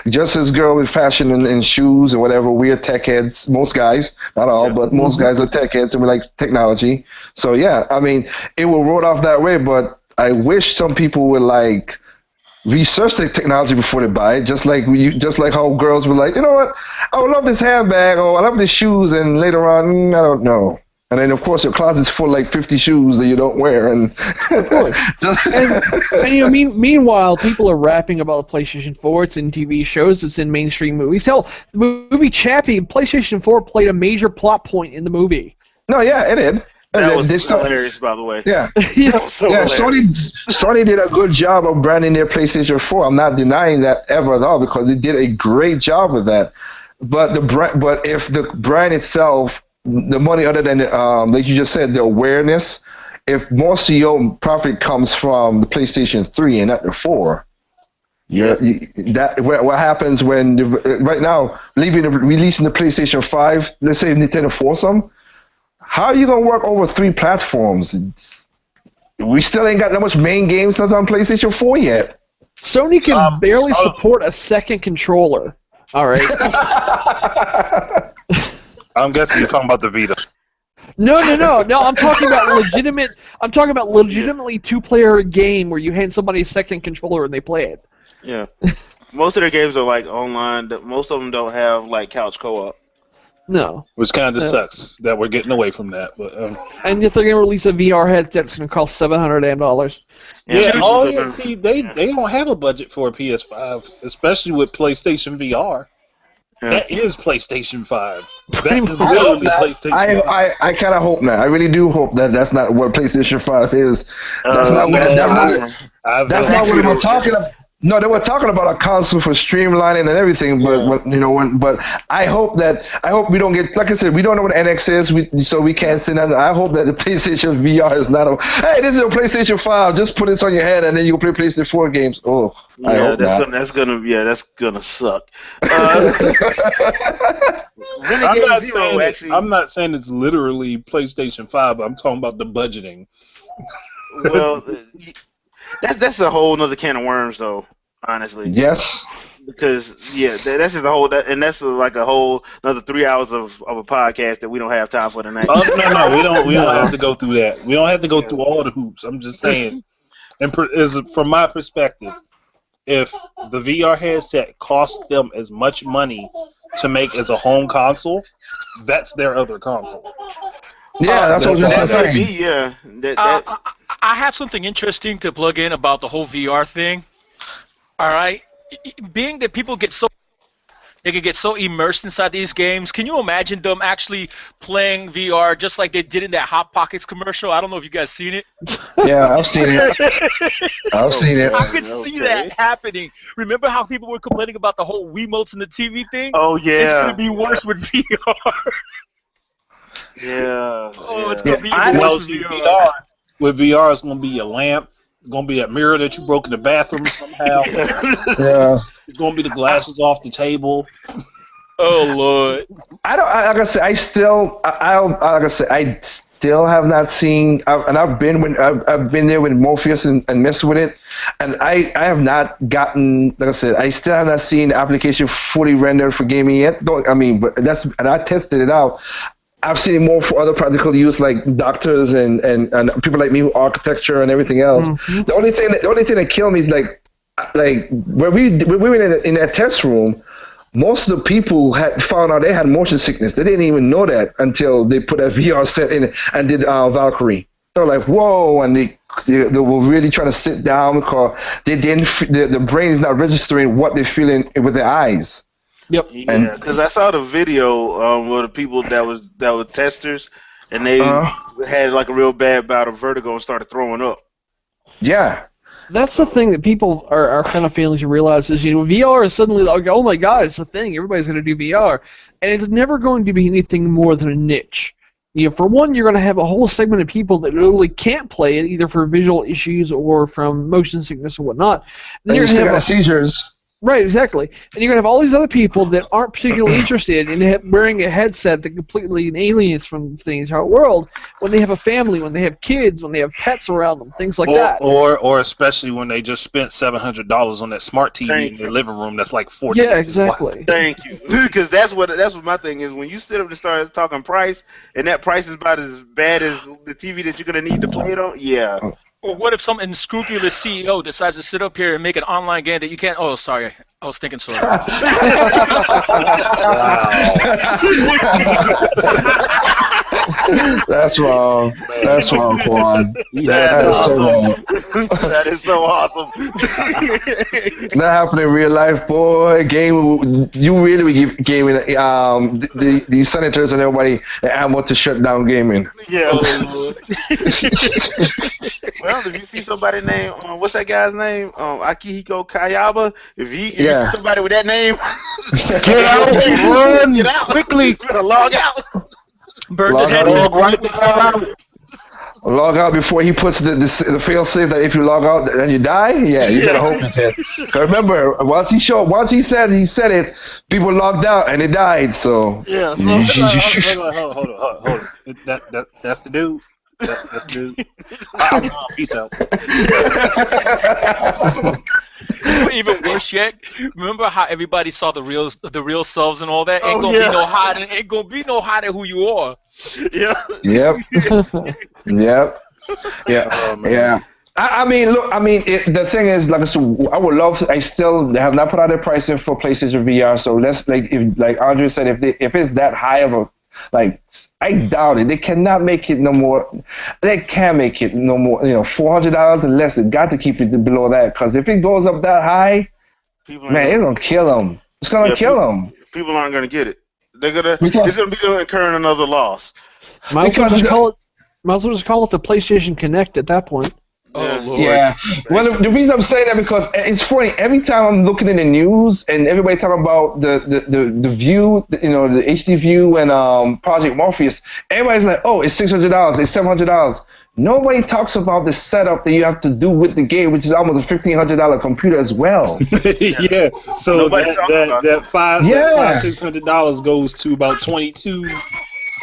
just as girl with fashion and shoes or whatever, we're tech heads. Most guys, not all, but most guys are tech heads and we like technology. So yeah, I mean, it will roll off that way. But I wish some people would like research the technology before they buy it, just like how girls were like, you know what, I would love this handbag or I love the shoes, and later on, I don't know. And then, of course, your closet's full of like 50 shoes that you don't wear. And of course. and meanwhile, people are rapping about the PlayStation 4. It's in TV shows. It's in mainstream movies. Hell, the movie Chappie, PlayStation 4 played a major plot point in the movie. No, yeah, it did. That was They start, hilarious, by the way. yeah. That was so Yeah, hilarious. Sony did a good job of branding their PlayStation 4. I'm not denying that ever at all because they did a great job with that. But but if the brand itself, the money other than like you just said, the awareness, if most of your profit comes from the PlayStation 3 and not the 4, Yeah. what happens when right now releasing the PlayStation 5, let's say Nintendo Foursome, how are you gonna work over 3 platforms? We still ain't got that much main games that's on PlayStation 4 yet. Sony can barely support a second controller. All right. I'm guessing you're talking about the Vita. No. I'm talking about legitimate. I'm talking about legitimately two-player game where you hand somebody a second controller and they play it. Yeah. Most of their games are like online. Most of them don't have like couch co-op. No. Which kind of sucks that we're getting away from that. But And if they're gonna release a VR headset, it's gonna cost $700. yeah, see, they don't have a budget for a PS5, especially with PlayStation VR. Yeah. That is PlayStation 5. That Pretty is much. literally PlayStation 5. I kind of hope not. I really do hope that that's not what PlayStation 5 is. That's not what. That's not what we're talking about. No, they were talking about a console for streamlining and everything, but I hope we don't get, like I said, we don't know what NX is, so we can't say that. I hope that the PlayStation VR is not hey, this is a PlayStation 5, just put this on your head and then you can play PlayStation 4 games. Oh, I hope that's gonna suck. I'm not saying it's literally PlayStation 5, but I'm talking about the budgeting. Well, that's a whole nother can of worms, though. Honestly. Yes. Because that's just a whole, and that's like a whole another 3 hours of a podcast that we don't have time for tonight. No, we don't have to go through that. We don't have to go through all the hoops. I'm just saying, and from my perspective, if the VR headset costs them as much money to make as a home console, that's their other console. Yeah, that's what I was just saying. Yeah. I have something interesting to plug in about the whole VR thing. All right, being that people they can get so immersed inside these games. Can you imagine them actually playing VR just like they did in that Hot Pockets commercial? I don't know if you guys seen it. Yeah, I've seen it. I could see that happening. Remember how people were complaining about the whole Wiimotes and the TV thing? Oh yeah. It's gonna be worse with VR. Yeah. Oh, it's gonna be Well, worse with VR. With VR, it's gonna be a lamp. It's gonna be that mirror that you broke in the bathroom somehow. Yeah. It's gonna be the glasses off the table. Oh Lord. Like I said, I still have not seen, and I've been there with Morpheus and messed with it, and I have not gotten, like I said, I still have not seen the application fully rendered for gaming yet. But I tested it out. I've seen it more for other practical use, like doctors and people like me who architecture and everything else. Mm-hmm. The only thing that killed me is like when we were in that test room, most of the people had found out they had motion sickness. They didn't even know that until they put a VR set in and did Valkyrie. They were like, whoa, and they were really trying to sit down because they didn't. The brain is not registering what they're feeling with their eyes. Yep. Yeah, because I saw the video where the people that were testers, and they had like a real bad bout of vertigo and started throwing up. Yeah. That's the thing that people are kind of failing to realize is, VR is suddenly like, oh my God, it's a thing. Everybody's going to do VR. And it's never going to be anything more than a niche. For one, you're going to have a whole segment of people that literally can't play it, either for visual issues or from motion sickness or whatnot. Then you're going to have seizures. Right, exactly. And you're going to have all these other people that aren't particularly interested in wearing a headset that completely alienates from the entire world when they have a family, when they have kids, when they have pets around them, things like that. Or especially when they just spent $700 on that smart TV in their living room that's like $14. Yeah, exactly. Thank you. Because that's what my thing is. When you sit up and start talking price, and that price is about as bad as the TV that you're going to need to play it on, yeah. Or what if some unscrupulous CEO decides to sit up here and make an online game that you can't... Oh, sorry. I was thinking so. That's wrong. That's wrong, Quan. That's That is so awesome. wrong. That is so awesome. That happened in real life, boy. Game, you really give gaming the senators and everybody the ammo to shut down gaming. Yeah. Well, if you see somebody named what's that guy's name? Akihiko Kayaba. If you see Yeah. somebody with that name, Get out, run get out quickly. You better log out. Burn the Log out. headset. Log right the hell out. Log out before he puts the fail safe that if you log out then you die. Yeah, you better hope you can. 'Cause remember, once he said it, people logged out and they died. So Yeah. So, Hold on. That's the dude. That's the dude. I'm gone. Peace out. Even worse yet, remember how everybody saw the real selves and all that? Ain't Oh, gonna yeah. be no hiding. Ain't gonna be no hiding who you are. yeah. yep, yep, yeah, Oh, man. yeah. I mean, look. I mean, the thing is, like I said, I would love. I still they have not put out their pricing for PlayStation VR. So let's like Andre said, if it's that high of a like, I doubt it. They cannot make it no more. They can't make it no more. $400 and less. They got to keep it below that because if it goes up that high, People man, ain't it's gonna kill them. It's gonna Yeah, kill them. people aren't gonna get it. They're gonna. Because- It's gonna be incurring another loss. Might as well Because just call it the PlayStation Connect at that point. Yeah. Oh Lord. Yeah. Well, the reason I'm saying that because it's funny. Every time I'm looking in the news and everybody talking about the view, the HD view and Project Morpheus, everybody's like, oh, it's $600, it's $700. Nobody talks about the setup that you have to do with the game, which is almost a $1,500 computer as well. Yeah. So Nobody's talking about that Yeah. $600 goes to about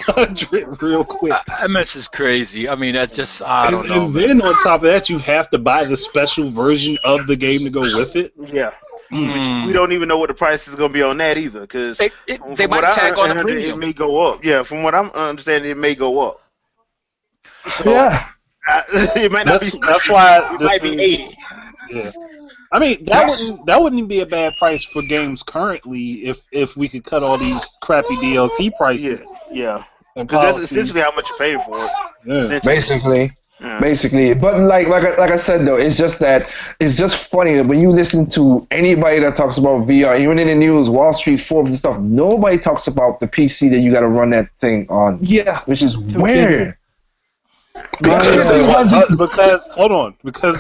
$2,200 real quick. That mess is crazy. I mean, that's just I don't know. And then on top of that, you have to buy the special version of the game to go with it. Yeah. We don't even know what the price is gonna be on that either, because They might tag on a it premium. may go up. Yeah, from what I'm understanding, it may go up. So, Yeah. it might not be. That's why It might be 80. Yeah. I mean that wouldn't be a bad price for games currently if we could cut all these crappy DLC prices. Yeah. and Because that's policies. essentially how much you pay for it. Yeah. Essentially. Basically, but like I said though, it's just funny that when you listen to anybody that talks about VR, even in the news, Wall Street, Forbes and stuff, nobody talks about the PC that you got to run that thing on. Yeah. Which is weird. Because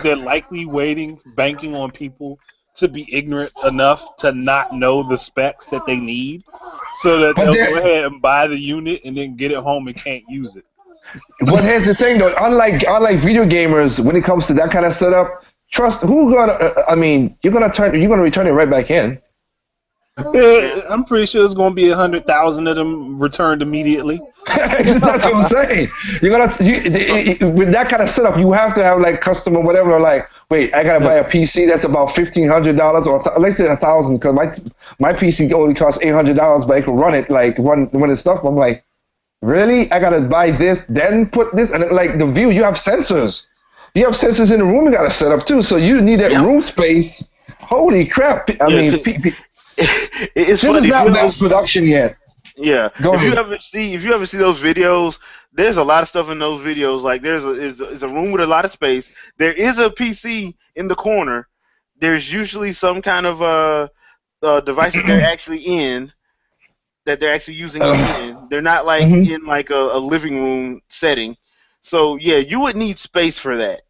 they're likely banking on people to be ignorant enough to not know the specs that they need, so that they'll go ahead and buy the unit and then get it home and can't use it. But here's the thing though, unlike video gamers, when it comes to that kind of setup, trust you're gonna return it right back in. I'm pretty sure it's going to be 100,000 of them returned immediately. That's what I'm saying. With that kind of setup, you have to have like customer whatever. Like, wait, I gotta buy a PC that's about $1,500 or let's say $1,000 because my PC only costs $800, but I can run it like run the stuff. I'm like, really? I gotta buy this, then put this, and like the view, you have sensors. You have sensors in the room you gotta set up too, so you need that room space. Holy crap! I mean, it's this funny. is not mass production yet. Yeah. Go if you ahead. ever see those videos, there's a lot of stuff in those videos. Like there's a room with a lot of space. There is a PC in the corner. There's usually some kind of device that they're actually in, that they're actually using it in. They're not like in like a living room setting. So yeah, you would need space for that.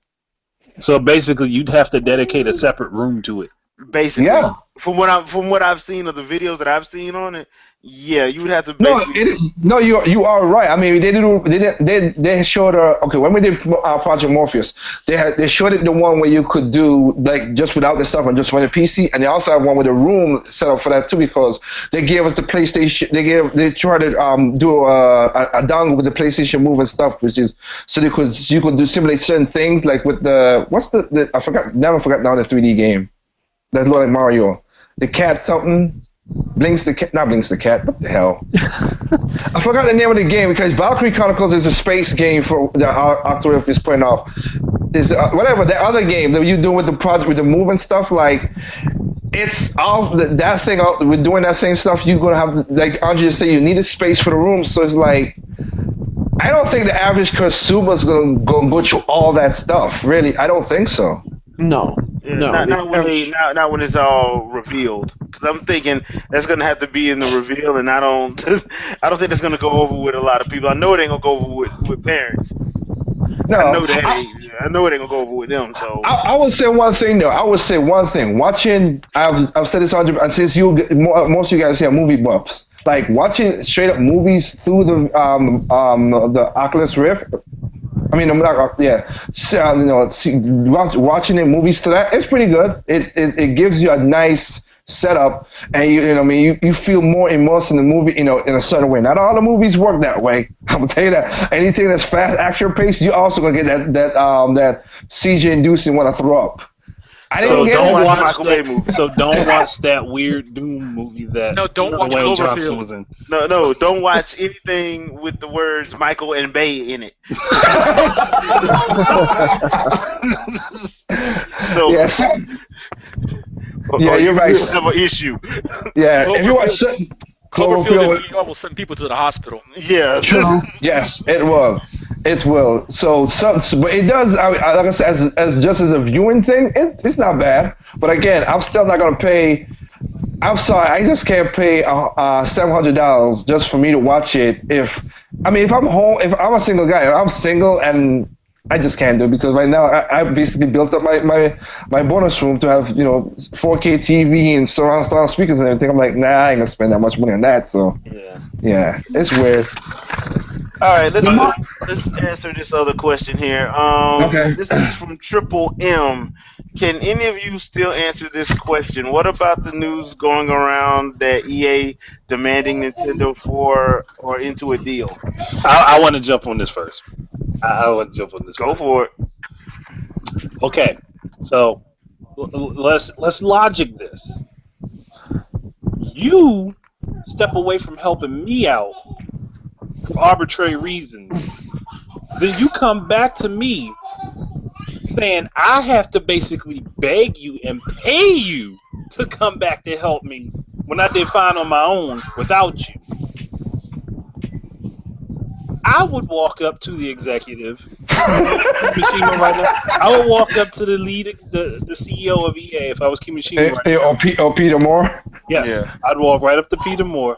So basically, you'd have to dedicate a separate room to it. Basically, Yeah. From what I've seen of the videos that I've seen on it, yeah, you would have to basically. No, you are right. I mean, they showed when we did Project Morpheus, they showed it the one where you could do like just without the stuff and just run a PC, and they also have one with a room set up for that too because they gave us the PlayStation. They tried to do a dongle with the PlayStation Move and stuff, which is so you could do simulate certain things like with the never forgot now the 3D game that looked like Mario, the cat something. Not Blinks the Cat. What the hell? I forgot the name of the game because Valkyrie Chronicles is a space game for the Octoriff is putting off. Is whatever the other game that you do with the project with the move and stuff like. It's all that thing. We're doing that same stuff. You're gonna have like Andre said. You need a space for the room, so it's like I don't think the average consumer's go through all that stuff. Really, I don't think so. No, Yeah, no. not when it's all revealed. Because I'm thinking that's gonna have to be in the reveal, and I don't I don't think that's gonna go over with a lot of people. I know it ain't gonna go over with parents. I No, know that ain't. I know it ain't gonna go over with them. So I would say one thing though. I would say one thing. Watching, I've said this 100, and since most of you guys here are movie buffs, like watching straight up movies through the Oculus Rift. I mean, I'm not, yeah, watching the movies to that, it's pretty good. It gives you a nice setup, and I mean, you feel more immersed in the movie, in a certain way. Not all the movies work that way. I will tell you that. Anything that's fast action paced, you also gonna get that CJ inducing want to throw up. I didn't So get don't it. watch Michael Bay that. movie. So don't watch that weird Doom movie that No, don't watch Dwayne Johnson Cloverfield. was in. no, don't watch anything with the words Michael and Bay in it. So Yes. Yeah, or you're you right. will have an issue. Yeah, if you watch Cloverfield in Cloverfield. New York will send people to the hospital. Yeah. True. Yes, it will. It will. But it does. Like I said, as just as a viewing thing, it's not bad. But again, I'm still not gonna pay. I'm sorry, I just can't pay $700 just for me to watch it. If I'm home, if I'm a single guy, if I'm single and I just can't do it because right now I basically built up my bonus room to have 4K TV and surround speakers and everything. I'm like, nah, I ain't gonna spend that much money on that. So Yeah. yeah, it's weird. All right, let's answer this other question here. Okay. This is from Triple M. Can any of you still answer this question? What about the news going around that EA demanding Nintendo for or into a deal? I want to jump on this first. I want to jump on this Go first. for it. Okay, so let's logic this. You step away from helping me out for arbitrary reasons. Then you come back to me saying I have to basically beg you and pay you to come back to help me when I did fine on my own without you. I would walk up to the executive, Kimishima right now. I would walk up to the lead, the CEO of EA if I was Kimishima right now. Or Peter Moore. Yes, Yeah. I'd walk right up to Peter Moore,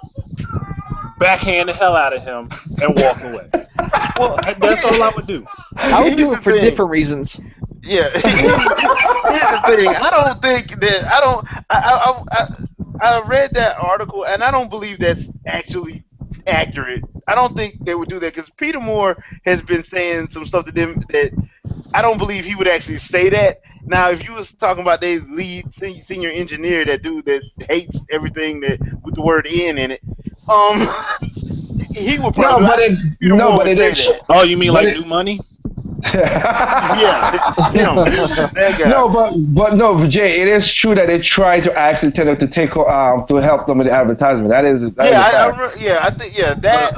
backhand the hell out of him, and walk away. Well, That's all I would do. I would do here's it for the thing. different reasons. Yeah. Here's the thing. I don't think that I don't. I read that article and I don't believe that's actually accurate. I don't think they would do that because Peter Moore has been saying some stuff to them that I don't believe he would actually say that. Now, if you was talking about their lead senior engineer, that dude that hates everything that with the word "in" in it, um, he would No, probably. but I it think Peter no, Moore but would it say is. that. Oh, you mean But like it, new money? Yeah, him, that guy. No, but no, Jay. It is true that they try to ask Nintendo to to help them with the advertisement. That is Yeah, a fact. yeah, I think yeah But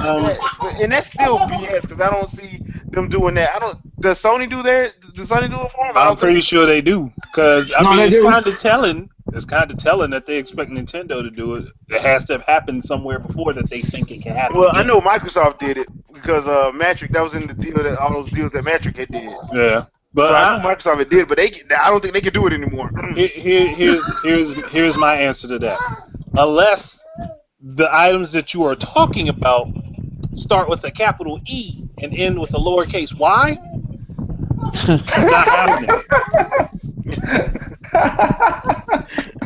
and that's still BS because I don't see them doing that. I don't. Does Sony do that? Does Sony do it for them? I I'm don't think. pretty sure they do. Because, I No, mean, they it's do. kind of telling. It's kind of telling that they expect Nintendo to do it. It has to have happened somewhere before that they think it can happen Well, I again. know Microsoft did it because Matric that was in the deal that all those deals that Matric had did. Yeah. So But I know Microsoft had did, but I don't think they can do it anymore. here's my answer to that. Unless the items that you are talking about start with a capital E and end with a lowercase y, not happening.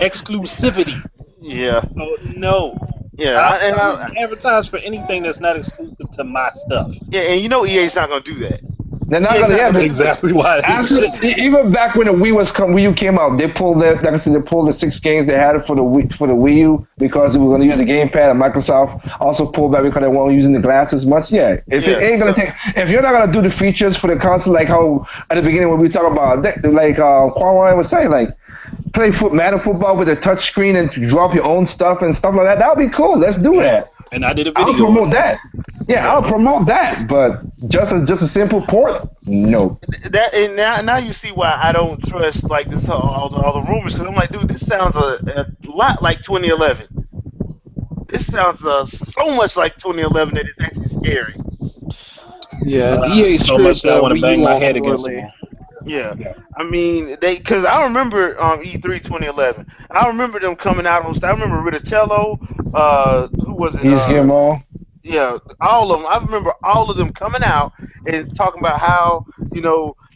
Exclusivity. Yeah, Oh, no. yeah, I wouldn't advertise for anything that's not exclusive to my stuff. yeah, and you know EA's not gonna do that. They're not EA's gonna. not Yeah, gonna do Exactly why. absolutely. Even back when the Wii U came out, they pulled like I said, they pulled the 6 games they had for the Wii U because they were going to use the gamepad, and Microsoft also pulled back because they weren't using the glass as much. Yeah, if it Yeah. ain't gonna take, if you're not gonna do the features for the console, like how at the beginning when we talk about, like Quan was saying, like play Madden football with a touch screen and drop your own stuff and stuff like that. That would be cool. Let's do that. And I did a I'll video. promote that. Yeah, I'll promote that. But just a simple port, no. That and now you see why I don't trust like this all the rumors because I'm like, dude, this sounds a lot like 2011. This sounds so much like 2011 that it's actually scary. Yeah, and EA So much screwed that I the want to Wii U bang my launch head against the royally. wall. Yeah, Yeah. I mean because I remember E3 2011. I remember them coming out on stage. I remember Riccitello. Who was it? He's Gilmore. Yeah, all of them. I remember all of them coming out and talking about how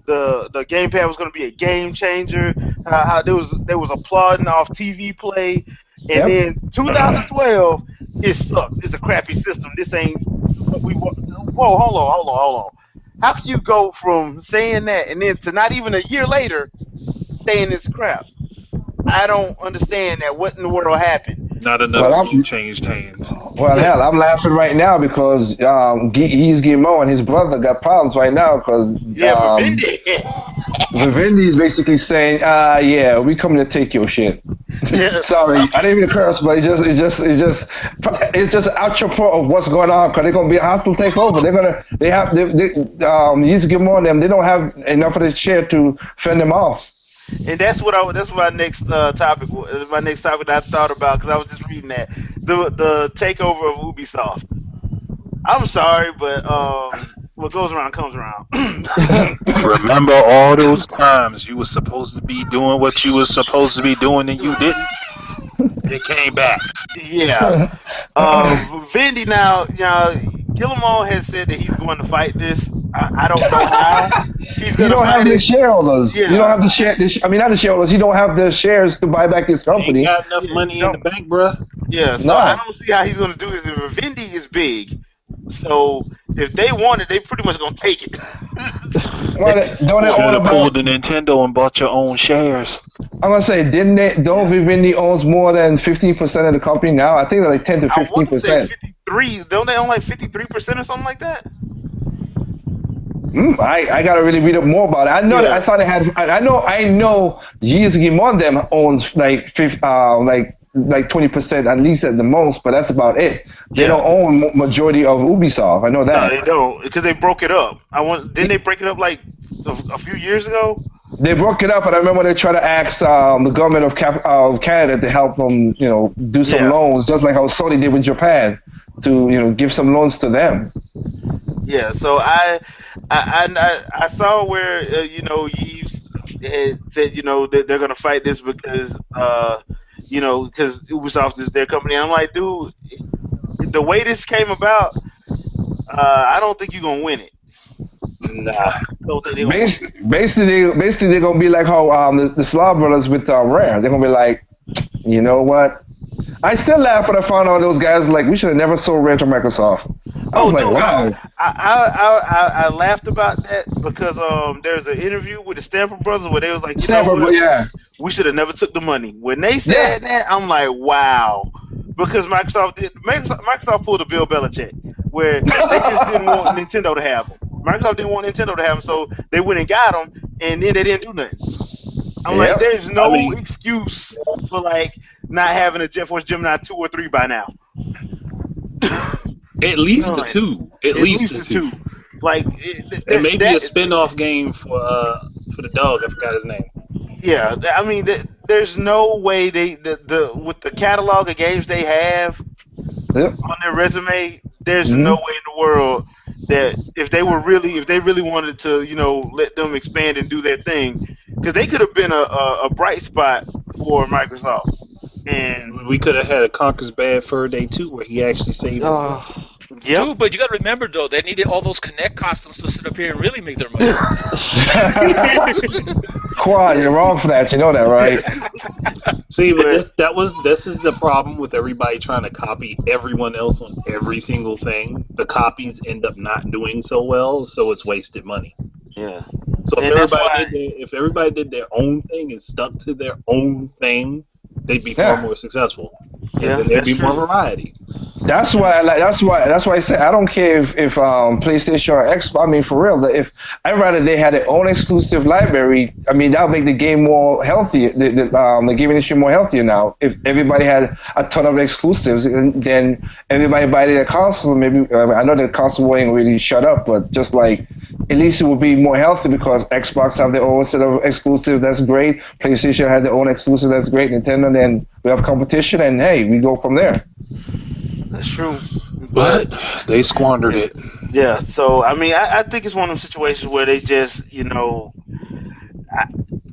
the gamepad was going to be a game changer. How there was applauding off TV play, and Yep. then 2012 it sucks. It's a crappy system. This ain't what we want. Whoa, hold on. How can you go from saying that and then to not even a year later saying it's crap? I don't understand that. What in the world happened? Not enough Well, So heat I'm changed hands. well, yeah, hell, I'm laughing right now because he's Gilmore and his brother got problems right now because yeah, Vivendi. Vivendi is basically saying, yeah, we coming to take your shit. Yeah, Sorry, I I didn't even curse, but it's just out your part of what's going on because they're gonna be a hostile takeover. He's Gilmore and them. They don't have enough of the share to fend them off. and that's my next topic. My next topic that I thought about because I was just reading that the takeover of Ubisoft. I'm sorry, but what goes around comes around. Remember all those times you were supposed to be doing what you were supposed to be doing and you didn't? It came back. Yeah, Vandy now Guillemot has said that he's going to fight this. I don't know how he's You going to don't have fight the it. shareholders. You don't Yeah, have the share. I mean, not the shareholders. You don't have the shares to buy back this Ain't company. got enough yeah, you money in don't. the bank, bruh. Yeah, so I No. don't see how he's going to do this. If Vivendi is big, so if they want it, they pretty much going to take it Well, at this don't they point. Should own have about? pulled the Nintendo and bought your own shares. I'm gonna say, didn't they? Don't Yeah, Vivendi owns more than 15% of the company now? I think they're like 10 to I fifteen want to say it's percent. 53. Don't they own like 53% or something like that? I gotta really read up more about it. I know that I Yeah, thought it had. I know. Years more them owns like 20% at least at the most, but that's about it. They yeah. don't own majority of Ubisoft. I know No, that. they don't because they broke it up. Didn't they break it up like a few years ago? They broke it up, and I remember they tried to ask the government of Canada to help them, do some Yeah, loans, just like how Sony did with Japan, to give some loans to them. yeah. So I saw where Yves had said that they're gonna fight this because because Ubisoft is their company. And I'm like, dude, the way this came about, I don't think you're gonna win it. Nah. Don't think they're gonna win it. Basically, they're gonna be like how the Slav brothers with Rare. They're gonna be like, you know what? I still laugh when I found out those guys like we should have never sold Rare to Microsoft. I Oh, was like, dude, wow. I laughed about that because there's an interview with the Stanford brothers where they was like, you know Stanford, what, yeah, we should have never took the money. When they yeah, said that, I'm like, wow, because Microsoft pulled a Bill Belichick where they just didn't want Nintendo to have them. Microsoft didn't want Nintendo to have them, so they went and got them, and then they didn't do nothing. I'm like, yep. there's I no mean, excuse for like not having a Jet Force Gemini 2 or 3 by now. at least the None. two. At At least least the the two. two. Like And maybe a that spin-off game for the dog. I forgot his name. yeah. I mean, there's no way the with the catalog of games they have Yep. on their resume, there's no hmm way in the world that if they really wanted to, let them expand and do their thing, because they could have been a bright spot for Microsoft. And We could have had a Conker's Bad Fur Day 2 where he actually saved the world. yep. Dude, but you gotta remember though, they needed all those Connect costumes to sit up here and really make their money. Quad, you're wrong for that. You know that, right? See, but But this is the problem with everybody trying to copy everyone else on every single thing. The copies end up not doing so well, so it's wasted money. yeah, So and that's why. if everybody did their own thing and stuck to their own thing, they'd be far Yeah. more successful, and Yeah, then there'd that's be more true. variety. That's why I like. That's why I say I don't care if PlayStation or Xbox. I mean, for real, if I'd rather they had their own exclusive library. I mean, that would make the game more healthy. The gaming industry more healthier now. If everybody had a ton of exclusives, and then everybody buy their console. Maybe I know the console war ain't really shut up, but just like at least it would be more healthy because Xbox have their own set of exclusive. That's great. PlayStation has their own exclusive. That's great. Nintendo, then we have competition, and hey, we go from there. That's true. But But they squandered it. yeah, so I mean, I think it's one of them situations where they just, I,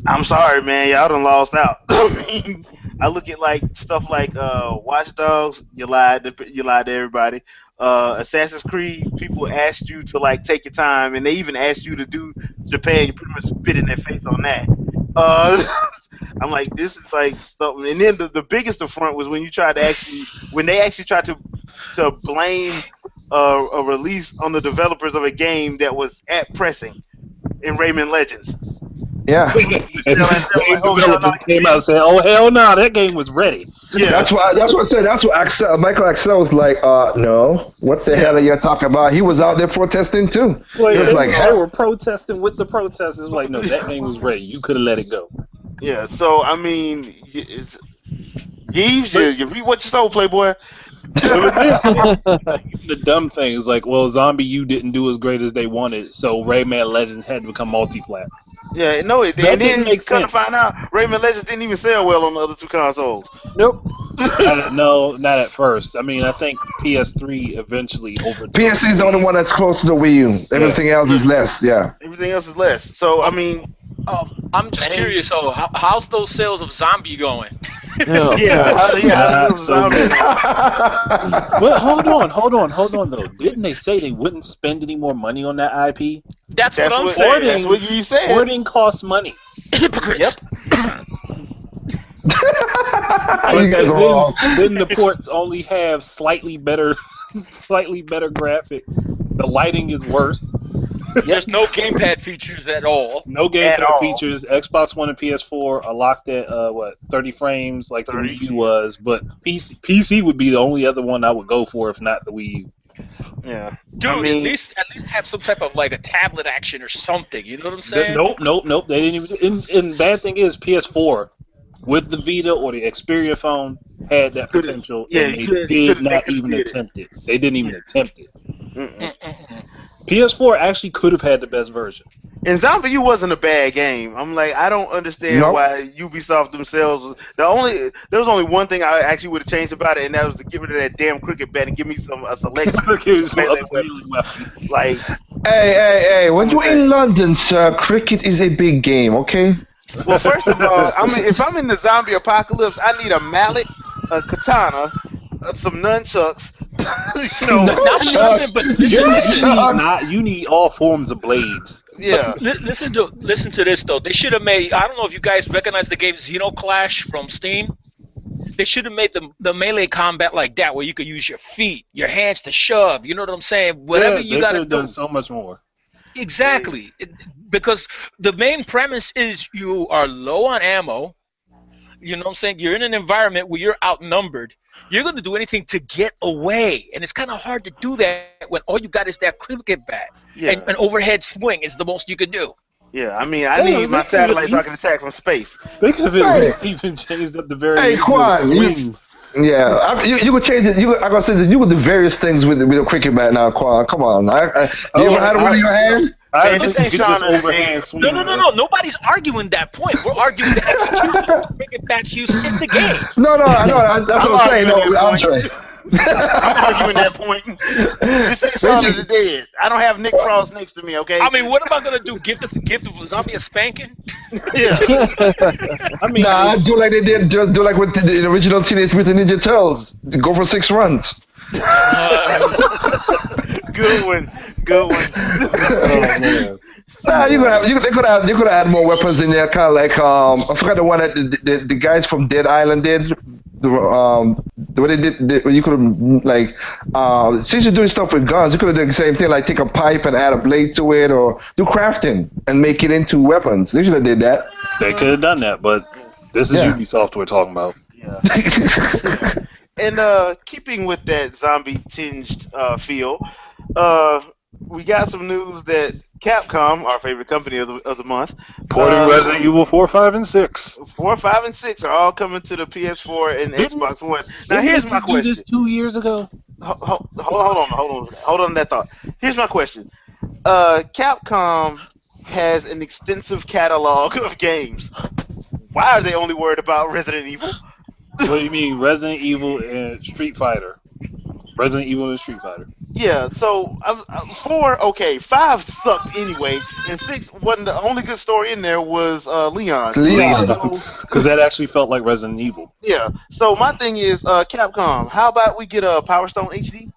I'm sorry, man, y'all done lost out. I mean, I look at like stuff like Watch Dogs. You lied to everybody. Assassin's Creed, people asked you to like take your time, and they even asked you to do Japan. You pretty much spit in their face on that. Uh, I'm like, this is like stuff. And then the biggest affront was when you tried to actually, when they actually tried to blame a release on the developers of a game that was at pressing in Rayman Legends. Yeah. You And tell that, these tell them like, game oh hell no, developers came out and said, "Oh hell no, that game was ready." yeah, That's what I said. That's what Michael Axel was like. No, what the hell are you talking about? He was out there protesting too. He Like was like, they were protesting with the protesters. Like, no, that game was ready. You could have let it go. yeah. So I mean, Yeeves, But you read what you sold, Playboy. but this, even the dumb thing is like, well, Zombie U didn't do as great as they wanted, so Rayman Legends had to become multi-plat. Yeah, no, That and didn't then make come to sense. find out, Rayman Legends didn't even sell well on the other two consoles. Nope. No, not at first. I mean, I think PS3 eventually overtook. PSC is the only one that's close to the Wii U. Everything else is less. Yeah. Everything else is less. So I mean, I'm just hey, curious. So, how's those sales of Zombie going? Yeah. yeah, Not so good. Well, hold on though. Didn't they say they wouldn't spend any more money on that IP? That's that's what I'm what saying. that's what you said. Porting costs money. Hypocrites. Yep. But You guys are wrong. then the ports only have slightly better graphics. The lighting is worse. There's no gamepad features at all. No At gamepad all. features. Xbox One and PS4 are locked at 30 frames like the 30. Wii U was, but PC would be the only other one I would go for if not the Wii U. Yeah. Dude, I mean, at least have some type of like a tablet action or something. You know what I'm saying? Nope. They didn't even. And bad thing is PS4 with the Vita or the Xperia phone had that Could've- potential, yeah, and you they could- did they not could've even did it. attempt it. They didn't even attempt it. mm-mm. PS4 actually could have had the best version. And Zombie U wasn't a bad game. I'm like, I don't understand Nope. why Ubisoft themselves. There was only one thing I actually would have changed about it, and that was to get rid of that damn cricket bat and give me a selection. Here's some Melee other weapons. melee weapons. Like, Hey! When you're Okay. in London, sir, cricket is a big game. Okay. well, first of all, I mean, if I'm in the zombie apocalypse, I need a mallet, a katana, some nunchucks. Not for nothing, but You need all forms of blades. Yeah. listen to this though. They should have made. I don't know if you guys recognize the game Xenoclash from Steam. They should have made the melee combat like that, where you could use your feet, your hands to shove. You know what I'm saying? Whatever you they gotta could have do. done so much more. Exactly. Because the main premise is you are low on ammo. You know what I'm saying? You're in an environment where you're outnumbered. You're going to do anything to get away. And it's kind of hard to do that when all you got is that cricket bat. Yeah. And an overhead swing is the most you can do. Yeah. I mean, I need my satellite so I can attack from space. They could have at least even changed up the Hey, various Quan, swings. Yeah, you could change it. I gotta say that you could do various things with a cricket bat now, Quan. Come on, you ever had one in your hand? I Man, don't this think ain't you get Shaun this of the overhand Dead. swing. No. Nobody's arguing that point. We're arguing the execution of cricket bat's use in the game. No, that's what I'm saying. No, arguing that Andre. point. I'm arguing that point. This ain't Shaun of the Dead. I don't have Nick Frost next to me, okay? I mean, what am I going to do? Give the zombie a spanking? yeah. I mean, Nah, do like they did. Just do like with the original Teenage Mutant Ninja Turtles. Go for 6 runs. Good one. Good one. oh, man. Nah, they could have had more weapons in there, kind of like I forgot the one that the guys from Dead Island did. The way they did you could have like since you're doing stuff with guns, you could have done the same thing, like take a pipe and add a blade to it, or do crafting and make it into weapons. They should have did that. They could have done that, but this is Yeah. Ubisoft we're talking about. Yeah. And keeping with that zombie tinged feel, we got some news that Capcom, our favorite company of the month, Porting Resident Evil 4, 5, and 6. 4, 5, and 6 are all coming to the PS4 and Xbox One. Now, here's my Didn't they do question. this 2 years ago? Hold on to that thought. Here's my question. Capcom has an extensive catalog of games. Why are they only worried about Resident Evil? What do you mean, Resident Evil and Street Fighter? Resident Evil and Street Fighter. Yeah, so 4, okay, 5 sucked anyway, and 6 wasn't the only good story in there was Leon's. Leon. So Because that actually felt like Resident Evil. yeah, so my thing is Capcom. How about we get a Power Stone HD?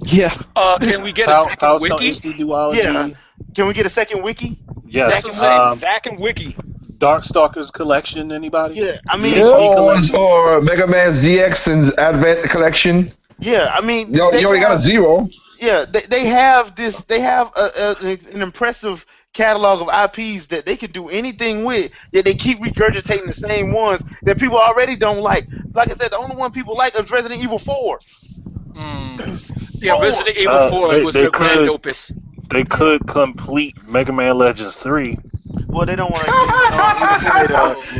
Yeah. Can we get a second Power Stone wiki? HD duology. Yeah. Can we get a second wiki? Yes. That's what I'm saying. Zack and Wiki. Darkstalkers collection. Anybody? Yeah, I mean, Or Mega Man ZX and Advent Collection. yeah, I mean, You they already got a have- zero. Yeah, they have this. They have an impressive catalog of IPs that they can do anything with. Yet they keep regurgitating the same ones that people already don't like. Like I said, the only one people like is Resident Evil 4. Yeah, Oh, Resident Evil 4 was they their grand could- opus. They could complete Mega Man Legends 3. Well, they don't want to give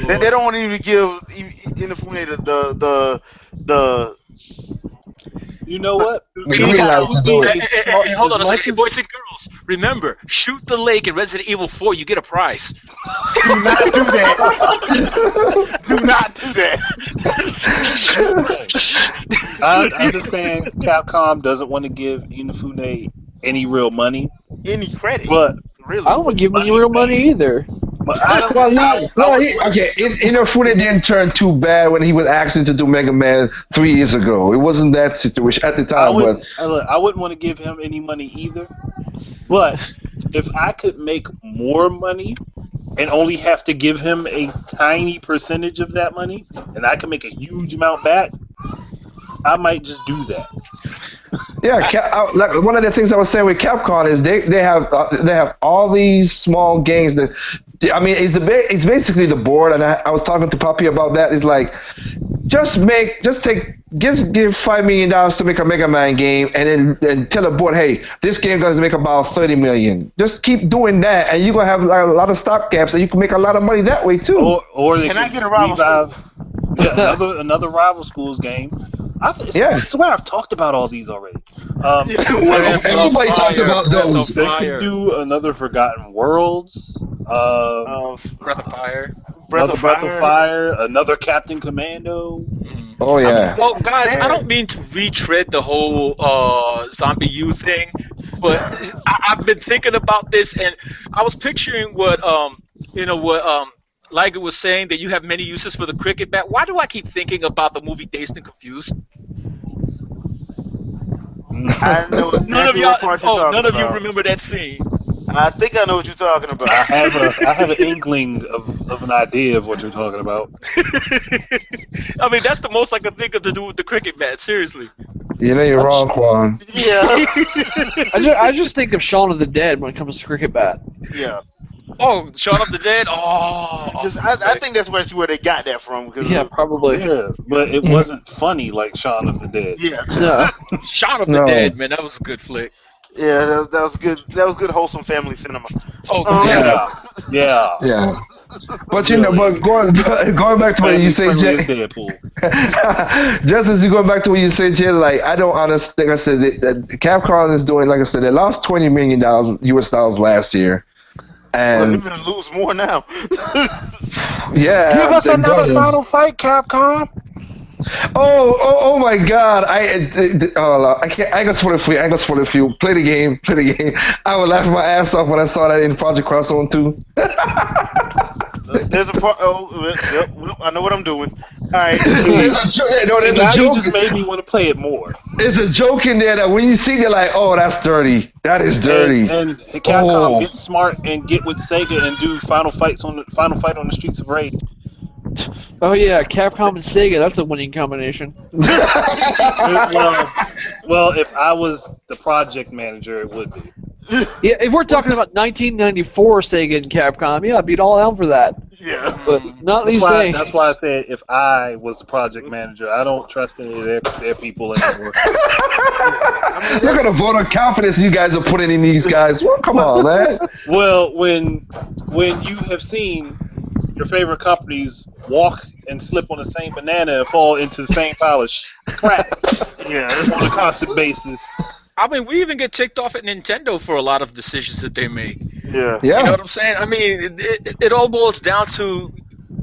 Inafune they don't want to even give Inafune the You know what? The green light to do it. Hey, hold on a As much second. as- Boys and girls, remember, shoot the lake in Resident Evil 4, you get a prize. do not do that. Do not do that. I understand Capcom doesn't want to give Inafune any real money, Any credit, but really? I don't want to give him any real money either. I don't. Well, Inafune didn't turn too bad when he was asking to do Mega Man 3 years ago. It wasn't that situation at the time, but I wouldn't want to give him any money either. But if I could make more money and only have to give him a tiny percentage of that money, and I can make a huge amount back, I might just do that. yeah, like one of the things I was saying with Capcom is they have all these small games that. I mean, it's basically the board, and I was talking to Poppy about that. It's like, just give $5 million to make a Mega Man game, and then tell the board, hey, this game going to make about $30 million. Just keep doing that, and you're gonna have a lot of stopgaps, and you can make a lot of money that way too. Or they Can I could get a rival revive another rival schools game. I swear I've talked about all these already. Everybody talked about those. They could do another Forgotten Worlds. Breath of Fire. Breath of Breath of Fire, another Captain Commando. Oh yeah. Oh, guys, I don't mean to retread the whole Zombie U thing, but I've been thinking about this, and I was picturing what Liger was saying, that you have many uses for the cricket bat. Why do I keep thinking about the movie Dazed and Confused? I know exactly None of what part you're y'all. talking None of you about. remember that scene. I think I know what you're talking about. I have an inkling of an idea of what you're talking about. I mean, that's the most I could think of to do with the cricket bat. Seriously. You know you're wrong, Quan. Yeah, I just think of Shaun of the Dead when it comes to cricket bat. yeah. Oh, Shaun of the Dead. Oh, I think that's where they got that from. Because Yeah, probably. Yeah, but it wasn't funny like Shaun of the Dead. Yeah, No. Shaun of the No. Dead, man, that was a good flick. yeah. That was good. That was good, wholesome family cinema. Oh, Yeah, yeah. Yeah. But but going back to what you say, Friendly as Jay, Deadpool. just as you go back to what you said, Jay, like I don't understand. Like I said, that Capcom is doing, like I said, they lost $20 million US dollars last year, Well, and they're gonna lose more now. yeah, Give us they're another gonna- Final Fight, Capcom. Oh my God! I can't. I ain't gonna spoil it for you. I ain't gonna spoil it for you. Play the game. Play the game. I was laughing my ass off when I saw that in Project Crossover 2. There's a part. Oh, yep, I know what I'm doing. All right. There's a Now you joke. just made me want to play it more. There's a joke in there that when you see it, you're like, oh, that's dirty. That is dirty. And Capcom Oh. get smart and get with Sega and do Final Fight on the Streets of Rage. Oh yeah, Capcom and Sega. That's a winning combination. well, if I was the project manager, it would be. Yeah, if we're talking about 1994 Sega and Capcom, yeah, I'd be all down for that. Yeah. But not these days. That's why I said if I was the project manager, I don't trust any of their people anymore. Look at the vote of confidence you guys are putting in these guys. Well, come on, man. Well, when you have seen your favorite companies walk and slip on the same banana and fall into the same pile of crap Yeah. on a constant basis. I mean, we even get ticked off at Nintendo for a lot of decisions that they make. Yeah. You know Yeah. what I'm saying? I mean, it all boils down to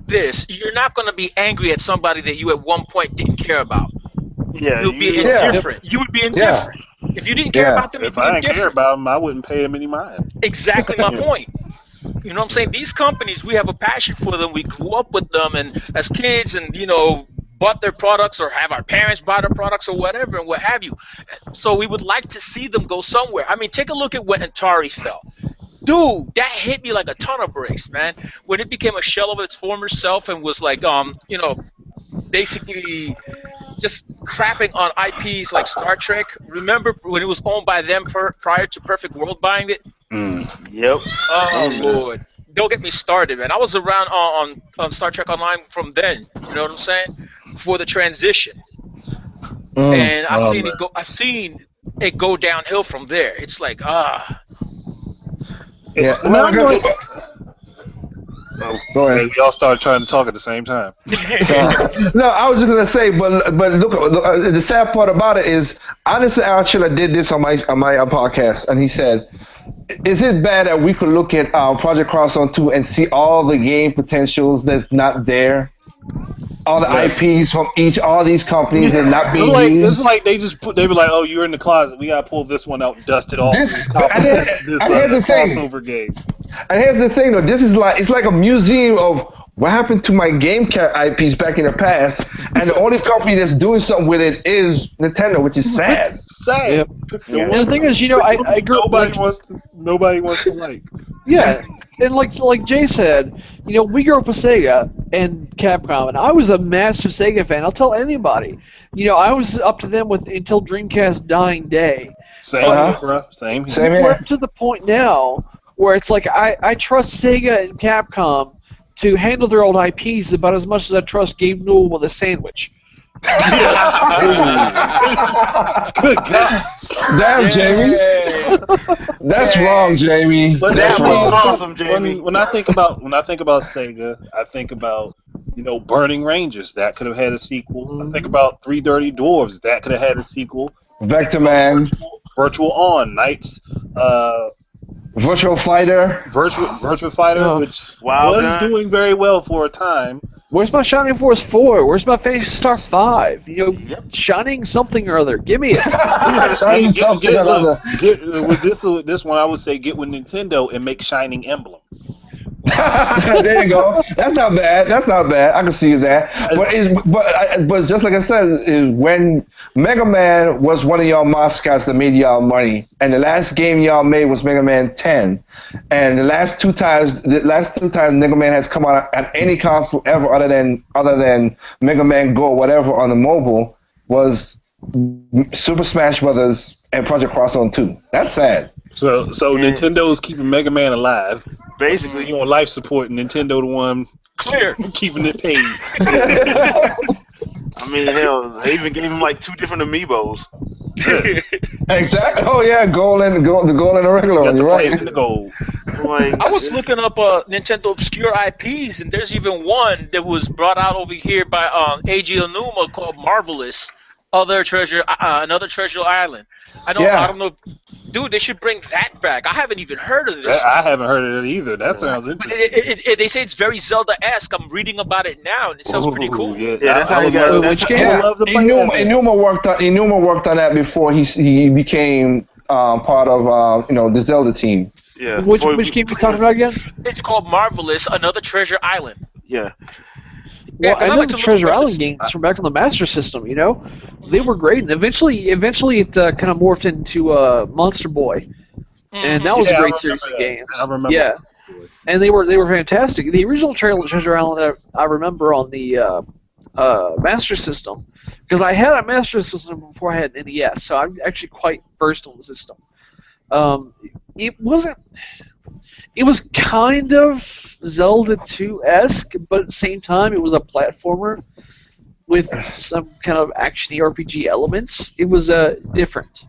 this. You're not going to be angry at somebody that you at one point didn't care about. Yeah, You'll be Yeah. indifferent. You would be Yeah. indifferent. If you didn't care Yeah. about them, you'd If be I didn't care indifferent. about them, I wouldn't pay them any mind. Exactly my point. You know what I'm saying? These companies, we have a passion for them. We grew up with them, and as kids, and bought their products or have our parents buy their products or whatever, and what have you. So we would like to see them go somewhere. I mean, take a look at when Atari fell. Dude, that hit me like a ton of bricks, man. When it became a shell of its former self and was like, basically just crapping on IPs like Star Trek. Remember when it was owned by them prior to Perfect World buying it? Mm. Yep. Oh Remember that. Lord, don't get me started, man. I was around on Star Trek Online from then. You know what I'm saying? Before the transition, and I've Oh seen man. it go. I've seen it go downhill from there. It's like Yeah. And Well, I'm I like, got, oh, go ahead. we all started trying to talk at the same time. No, I was just gonna say, but look, the sad part about it is, Anderson Alchilla did this on my podcast, and he said, "Is it bad that we could look at Project Crossover 2 and see all the game potentials that's not there, all the Yes. IPs from all these companies that are not being It's used?" like they were like, oh, you're in the closet. We gotta pull this one out and dust it off. This, And top and, this and here's the thing. crossover game. And here's the thing, though. This is it's like a museum of what happened to my game IPs back in the past, and the only company that's doing something with it is Nintendo, which is sad. Sad. Yep. The And one the thing is, I grew up nobody wants to like. yeah, and like Jay said, we grew up with Sega and Capcom, and I was a massive Sega fan. I'll tell anybody. I was up to them until Dreamcast dying day. Same Uh-huh. here, bro. Same here. Same We're here. up to the point now where it's like I trust Sega and Capcom to handle their old IPs about as much as I trust Gabe Newell with a sandwich. Good God. Damn, Jamie. That's wrong, Jamie. But That's That was wrong. awesome, Jamie. when I think about Sega, I think about Burning Rangers. That could have had a sequel. I think about Three Dirty Dwarves. That could have had a sequel. Vector Man, Virtual On Knights. Virtual Fighter. Virtual Fighter, Oh. which Wild was Gun. doing very well for a time. Where's my Shining Force 4? Where's my Phantasy Star 5? Yep. Shining something or other. Give me it. Shining something or other. With this one, I would say get with Nintendo and make Shining Emblem. There you go. That's not bad. That's not bad. I can see that. But just like I said, is when Mega Man was one of y'all mascots that made y'all money, and the last game y'all made was Mega Man 10, and the last two times Mega Man has come out on any console ever other than Mega Man Go or whatever on the mobile was Super Smash Brothers and Project Crossover 2. That's sad. So Nintendo's keeping Mega Man alive. Basically, You on life support, and Nintendo the one clear. keeping it paid. I mean, hell, they even gave him like 2 different amiibos. Exactly. Oh yeah, the gold and the regular Got one. the You're play right. and the gold. Like, I was looking up Nintendo obscure IPs, and there's even one that was brought out over here by Eiji Onuma called Marvelous. Another Treasure Island. I don't know. Dude, they should bring that back. I haven't even heard of this. I haven't heard of it either. That sounds But interesting. they say it's very Zelda-esque. I'm reading about it now, and it sounds pretty cool. Yeah, that's how you would got- love- Which I game? would love to play that. Enuma worked on that before he became part of the Zelda team. yeah. Which Before- game you talking about again? It's called Marvelous, Another Treasure Island. Yeah. Yeah, Well, 'cause I I know like the to look Treasure at Island this. games from back on the Master System. They were great, and eventually it kind of morphed into Monster Boy, and that was Yeah, a I great remember series of that. games. I remember Yeah, that. and they were fantastic. The original Treasure Island I remember on the Master System, because I had a Master System before I had an NES, so I'm actually quite versed on the system. It wasn't. It was kind of Zelda 2-esque, but at the same time, it was a platformer with some kind of action RPG elements. It was different.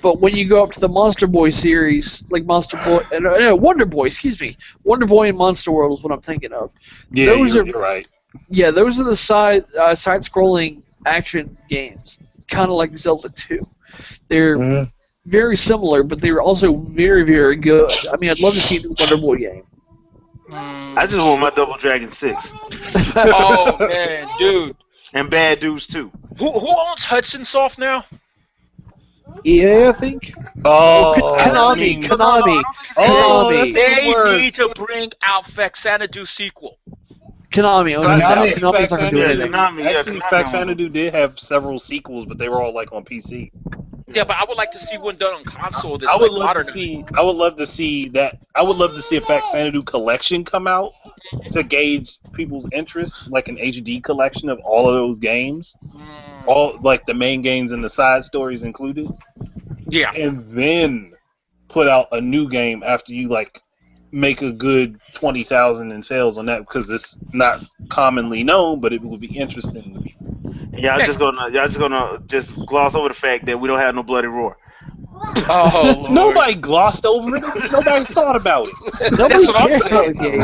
But when you go up to the Monster Boy series, like Wonder Boy, excuse me, Wonder Boy and Monster World is what I'm thinking of. Yeah, you're right. Yeah, those are the side-scrolling action games, kind of like Zelda 2. They're very similar, but they're also very, very good. I mean, I'd love to see a new Wonder Boy game. I just want my Double Dragon 6. Oh man, dude. And Bad Dudes too. Who owns Hudson Soft now? EA, I think. Oh, I Konami. mean, Konami. oh, that's Konami. a good They word. need to bring out Faxanadu sequel. Konami owns it now. Konami- Konami's not gonna do anything. Actually, Konami owns them. Faxanadu did have several sequels, but they were all like on PC. Yeah, but I would like to see one done on console that's I would like love modern. to see. I would love to see that. I would love to see a Faxanadu collection come out to gauge people's interest, like an HD collection of all of those games, all like the main games and the side stories included, Yeah. and then put out a new game after you like make a good 20,000 in sales on that because it's not commonly known, but it would be interesting to people. Y'all just gonna gloss over the fact that we don't have no bloody roar. Oh Lord. Nobody glossed over it. Nobody thought about it. Nobody what I'm cares about the game.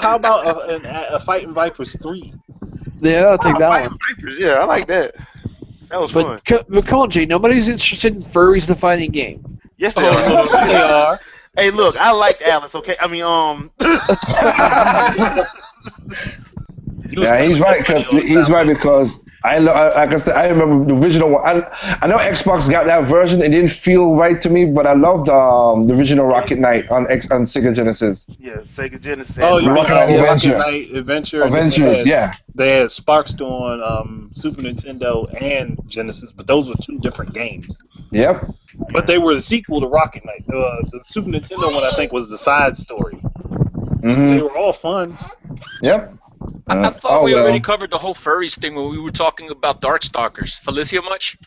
How about a Fighting Vipers 3? Yeah, I'll take that Fighting one. Vipers, yeah, I like that. That was fun. But come on, Jay. Nobody's interested in furries defining game. Yes, they are. They are. Hey, look, I liked Alice. Okay, I mean, Yeah, he's right. He's right because I know, like I said, I remember the original one. I know Xbox got that version. It didn't feel right to me, but I loved the original Rocket Knight on Sega Genesis. yeah, Sega Genesis. Oh, you Rocket mean Knight Rocket Adventure. Knight Adventure? Avengers, yeah. They had Sparkster on Super Nintendo and Genesis, but those were two different games. Yep. But they were the sequel to Rocket Knight. The Super Nintendo one, I think, was the side story. hmm They were all fun. Yep. I thought we well. already covered the whole furries thing when we were talking about Darkstalkers. Felicia much?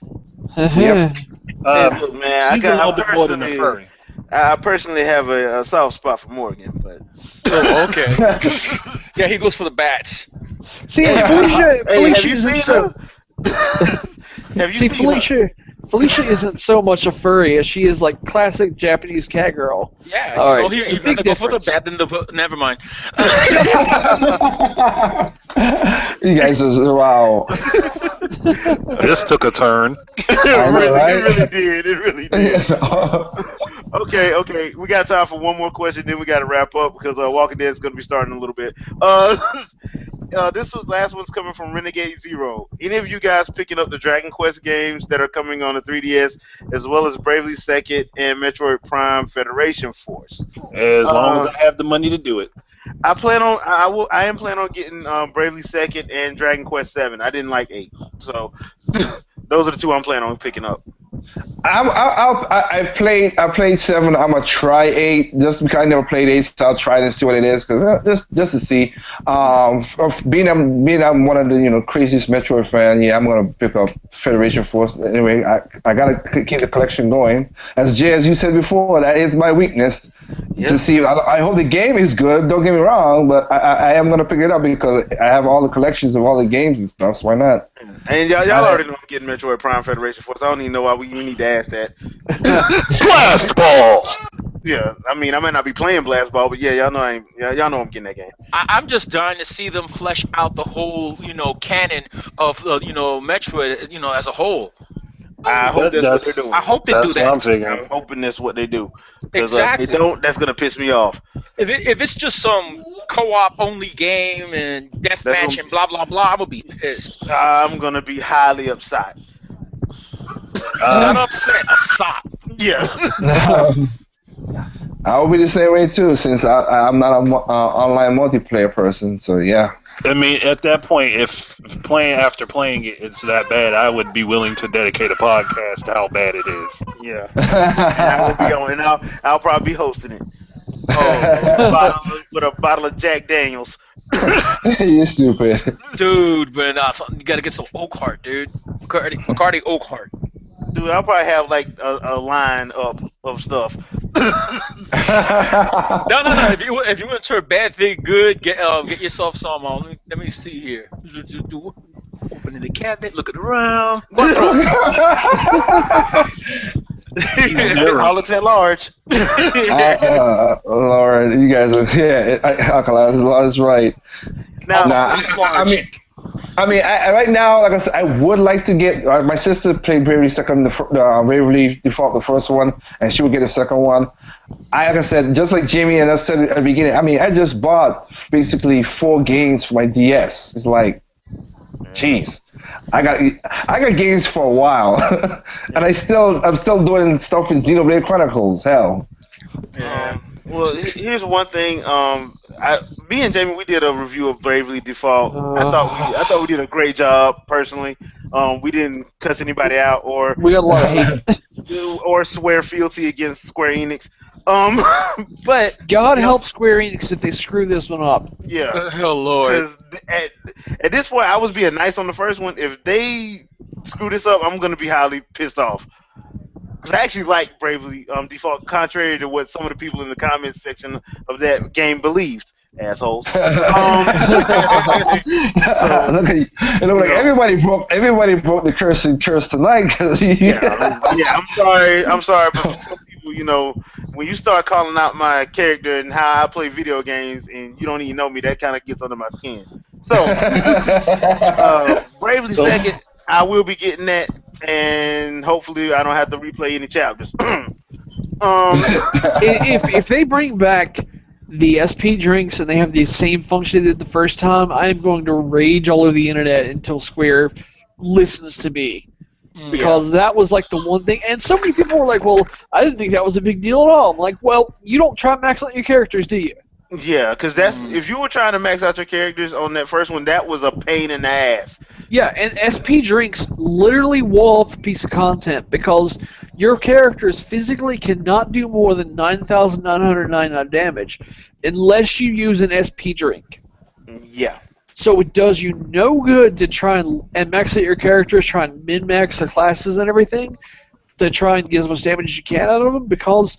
Yep. Hey, look, man, He's a little bit more than a furry. I personally have a soft spot for Morgan, but Oh, okay. Yeah, he goes for the bats. See, Hey, Felicia have you isn't seen so. her? Have you See, seen her? Felicia isn't so much a furry as she is like classic Japanese cat girl. Yeah, All right, well, it's a you'd big rather go for the difference. bat than the. Never mind. You guys are wow. This took a turn. I know, right? It really did. It really did. Okay. We got time for one more question, then we got to wrap up because Walking Dead is going to be starting in a little bit. This last one's coming from Renegade Zero. Any of you guys picking up the Dragon Quest games that are coming on the 3DS, as well as Bravely Second and Metroid Prime Federation Force? As long as I have the money to do it. I am planning on getting Bravely Second and Dragon Quest 7. I didn't like 8, so those are the two I'm planning on picking up. I played 7. I'm gonna try 8 just because I never played 8, so I'll try it and see what it is just to see. Being I'm one of the craziest Metroid fan, yeah, I'm gonna pick up Federation Force anyway. I gotta keep the collection going. As Jay, as you said before, that is my weakness. Yeah. To see, I hope the game is good. Don't get me wrong, but I am gonna pick it up because I have all the collections of all the games and stuff. So why not? And y'all already know I'm getting Metroid Prime Federation Force. I don't even know why we need to ask that. Blast ball! Yeah, I mean, I might not be playing Blast Ball, but yeah, y'all know I'm getting that game. I'm just dying to see them flesh out the whole, canon of, Metroid, as a whole. I hope that's what they're doing. I hope they do That's what I'm that. figuring. I'm hoping that's what they do. Because Exactly. if they don't, that's gonna piss me off. If it's just some co-op only game and That's deathmatch what- and blah blah blah, I'm gonna be pissed. I'm gonna be highly upset. Not upset, upset. Yeah. I will be the same way too, since I'm not an online multiplayer person. So yeah. I mean, at that point, if after playing it, it's that bad, I would be willing to dedicate a podcast to how bad it is. Yeah. And I will be on, and I'll probably be hosting it. With a bottle of Jack Daniels. You're stupid. Dude, but you gotta get some Oakhart, dude. Bacardi Oakhart. Dude, I'll probably have like a line up of stuff. No. If you want to turn bad thing good, get yourself some. Let me see here. Opening the cabinet, looking around. Alcoholics at large. Lord, you guys are alcohol is right. Now, I mean, right now, like I said, I would like to get. My sister played Bravely Second, Bravely Default, the first one, and she would get the second one. Like I said, just like Jamie and I said at the beginning, I mean, I just bought basically 4 games for my DS. It's like, Jeez, I got games for a while, and I'm still doing stuff in Xenoblade Chronicles. Hell. Yeah. Well, here's one thing. Me and Jamie, we did a review of Bravely Default. I thought we did a great job personally. We didn't cuss anybody out We got a lot of hate. or swear fealty against Square Enix. Um, but God you know, help Square Enix if they screw this one up. yeah, Oh Lord. because at this point, I was being nice on the first one. If they screw this up, I'm gonna be highly pissed off. Because I actually like Bravely Default, contrary to what some of the people in the comments section of that game believed, assholes. So Look at you. It looked like know. everybody broke the curse tonight. 'Cause Yeah, I'm sorry, but for some people, when you start calling out my character and how I play video games, and you don't even know me, that kind of gets under my skin. So, Bravely So Second, I will be getting that, and hopefully, I don't have to replay any chapters. If they bring back the SP drinks and they have the same function they did the first time, I am going to rage all over the internet until Square listens to me. Because that was like the one thing, and so many people were like, "Well, I didn't think that was a big deal at all." I'm like, "Well, you don't try to max out your characters, do you?" Yeah, because if you were trying to max out your characters on that first one, that was a pain in the ass. Yeah, and SP drinks literally wall off a piece of content because your characters physically cannot do more than 9,999 damage unless you use an SP drink. Yeah. So it does you no good to try and max out your characters, try and min-max the classes and everything, to try and get as much damage as you can out of them, because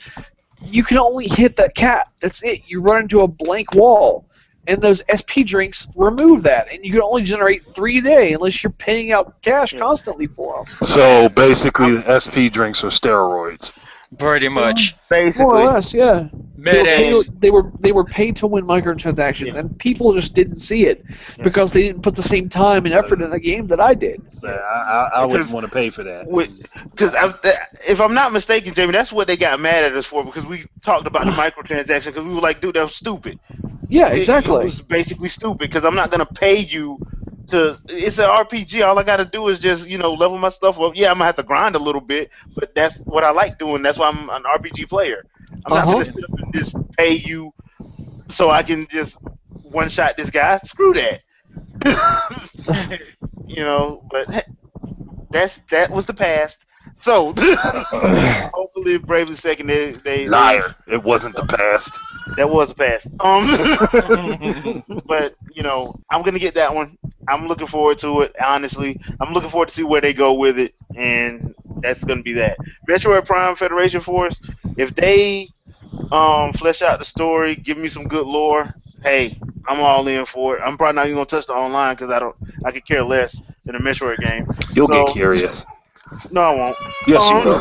you can only hit that cap. That's it. You run into a blank wall. And those SP drinks remove that, and you can only generate 3 a day unless you're paying out cash constantly for them. So basically, the SP drinks are steroids. Pretty much. Basically. More or less, yeah. Mid-X. They were paid to win microtransactions, and people just didn't see it because they didn't put the same time and effort in the game that I did. Yeah, I wouldn't want to pay for that. Because if I'm not mistaken, Jamie, that's what they got mad at us for, because we talked about the microtransactions, because we were like, dude, that was stupid. Yeah, exactly. It was basically stupid, because I'm not going to pay you to... It's an RPG. All I got to do is just, level my stuff up. Yeah, I'm going to have to grind a little bit, but that's what I like doing. That's why I'm an RPG player. I'm not going to sit up and just pay you so I can just one-shot this guy. Screw that. But that was the past. So hopefully, Bravely Second, they Liar! It wasn't the past. That was the past. But I'm gonna get that one. I'm looking forward to it. Honestly, I'm looking forward to see where they go with it, and that's gonna be that. Metroid Prime Federation Force. If they flesh out the story, give me some good lore. Hey, I'm all in for it. I'm probably not even gonna touch the online because I could care less than a Metroid game. You'll get curious. No, I won't. Yes, you will.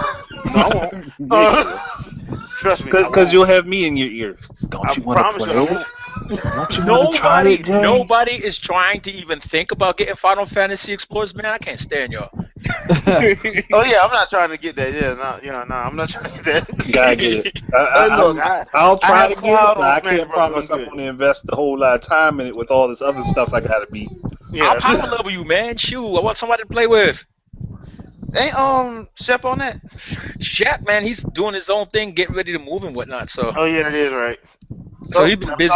No, I won't. Trust me. Because you'll have me in your ear. Don't you want to play it? Don't you wanna try it, Jay? Nobody is trying to even think about getting Final Fantasy Explorers. Man, I can't stand y'all. Oh yeah, I'm not trying to get that. Yeah, no, I'm not trying to get that. Gotta get it. I'll try to get it, but I can't promise I'm going to invest a whole lot of time in it with all this other stuff I gotta beat. Yeah. I'll power level you, man. Shoot, I want somebody to play with. Ain't Shep on that? Shaq, man, he's doing his own thing, getting ready to move and whatnot. So. Oh yeah, that is right. So he's been busy.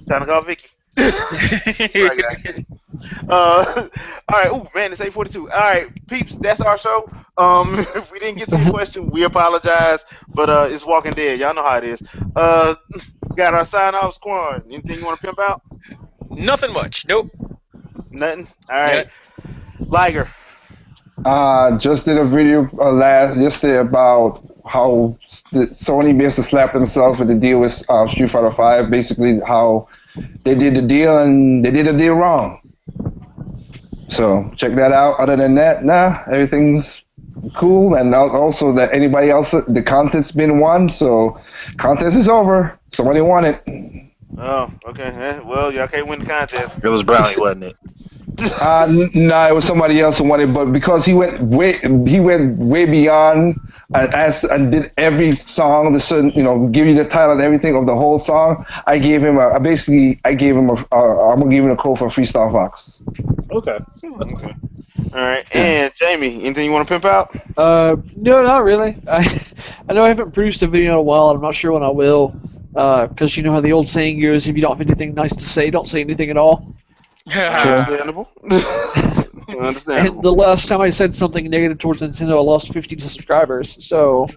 Time to call Vicky. Right, all right. Ooh, man, it's 8:42. All right, peeps, that's our show. If we didn't get to your question, we apologize, but it's Walking Dead. Y'all know how it is. Got our sign-off squad. Anything you want to pimp out? Nothing much. Nope. Nothing. All right. Liger. Just did a video yesterday about how Sony basically slapped themselves with the deal with Street Fighter V. Basically, how they did the deal and they did the deal wrong. So check that out. Other than that, everything's cool. And also that anybody else, the content's been won, so contest is over. Somebody won it. Oh, okay. Well, y'all can't win the contest. It was Brownie, wasn't it? No, it was somebody else who won it, but because he went way beyond and did every song, the certain, give you the title and everything of the whole song. I gave him I gave him I'm gonna give him a code for Freestyle Fox. Okay, that's Okay. cool. All right. Yeah. And Jamie, anything you want to pimp out? No, not really. I know I haven't produced a video in a while, and I'm not sure when I will. Because you know how the old saying goes: if you don't have anything nice to say, don't say anything at all. Sure. Understandable. And Understandable. the last time I said something negative towards Nintendo, I lost 50 subscribers. So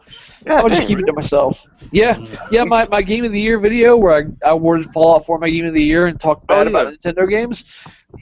Yeah, I'll just dang, keep it to really? myself. Yeah, yeah. My Game of the Year video where I awarded Fallout 4 my Game of the Year and talked Oh bad yeah. about Nintendo games.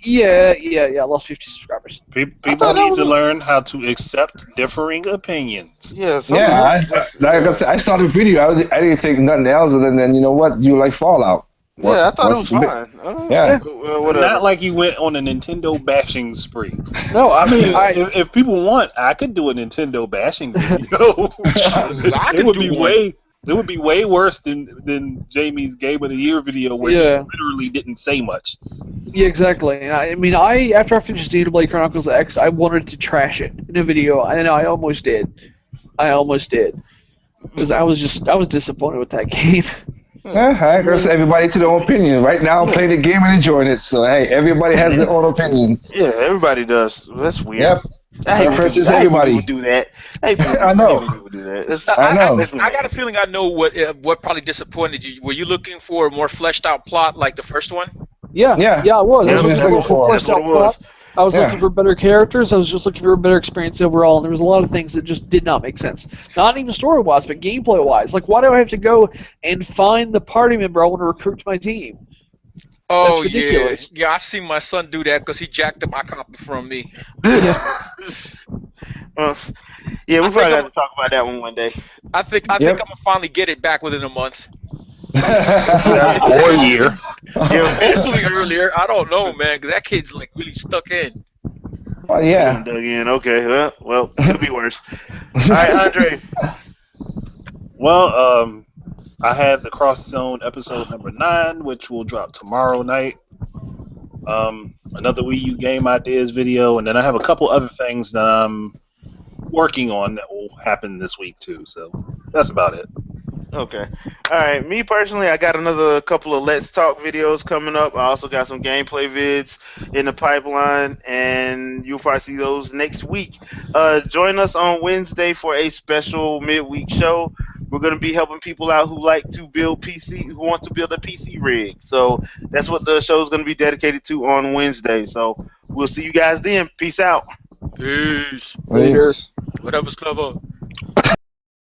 Yeah. I lost 50 subscribers. I People thought that need to was learn how to accept differing opinions. yeah. Yeah, like I Yeah. said, I saw the video. I didn't think nothing else other than you know what you like Fallout. Yeah, I thought it was What's fine. yeah. Yeah. Well, Not whatever. like you went on a Nintendo bashing spree. No, I mean, I if people want, I could do a Nintendo bashing video. I it can would do be one. way it would be way worse than Jamie's Game of the Year video where he yeah. literally didn't say much. Yeah, exactly. And I mean, after I finished Xenoblade Chronicles X, I wanted to trash it in a video, and I almost did. I almost did because I was disappointed with that game. Yeah, I guess everybody to their own opinion. Right now, I'm Yeah, playing the game and enjoying it. So hey, everybody has their own opinions. yeah, everybody does. That's weird. Yep, preferences. I hate when people Everybody. do that. I I hate when know. people do that. I know. That's I got a lame. feeling I know what probably disappointed you. Were you looking for a more fleshed out plot like the first one? Yeah, Yeah, I was. I that's was Yep, what looking I'm that's for looking a for. that's fleshed what it out plot. was. I was looking Yeah. for better characters. I was just looking for a better experience overall, and there was a lot of things that just did not make sense. Not even story wise, but gameplay wise. Like, why do I have to go and find the party member I want to recruit to my team? Oh That's yeah, ridiculous. yeah. I've seen my son do that because he jacked up my copy from me. Yeah. Well, yeah, we I probably think got I'm. to talk about that one day. I think Yep. I'm gonna finally get it back within a month. Or a year. Yeah, Hopefully earlier. I don't know, man, because that kid's like really stuck in. Well, he done yeah. dug in. Okay, well, could be worse. All right, Andre. Well, I had the Cross Zone episode number 9, which will drop tomorrow night. Another Wii U game ideas video, and then I have a couple other things that I'm working on that will happen this week too. So that's about it. Okay. All right. Me personally, I got another couple of Let's Talk videos coming up. I also got some gameplay vids in the pipeline, and you'll probably see those next week. Join us on Wednesday for a special midweek show. We're going to be helping people out who like to build PC, who want to build a PC rig. So that's what the show is going to be dedicated to on Wednesday. So we'll see you guys then. Peace out. Peace. Later. Please. Whatever's clever.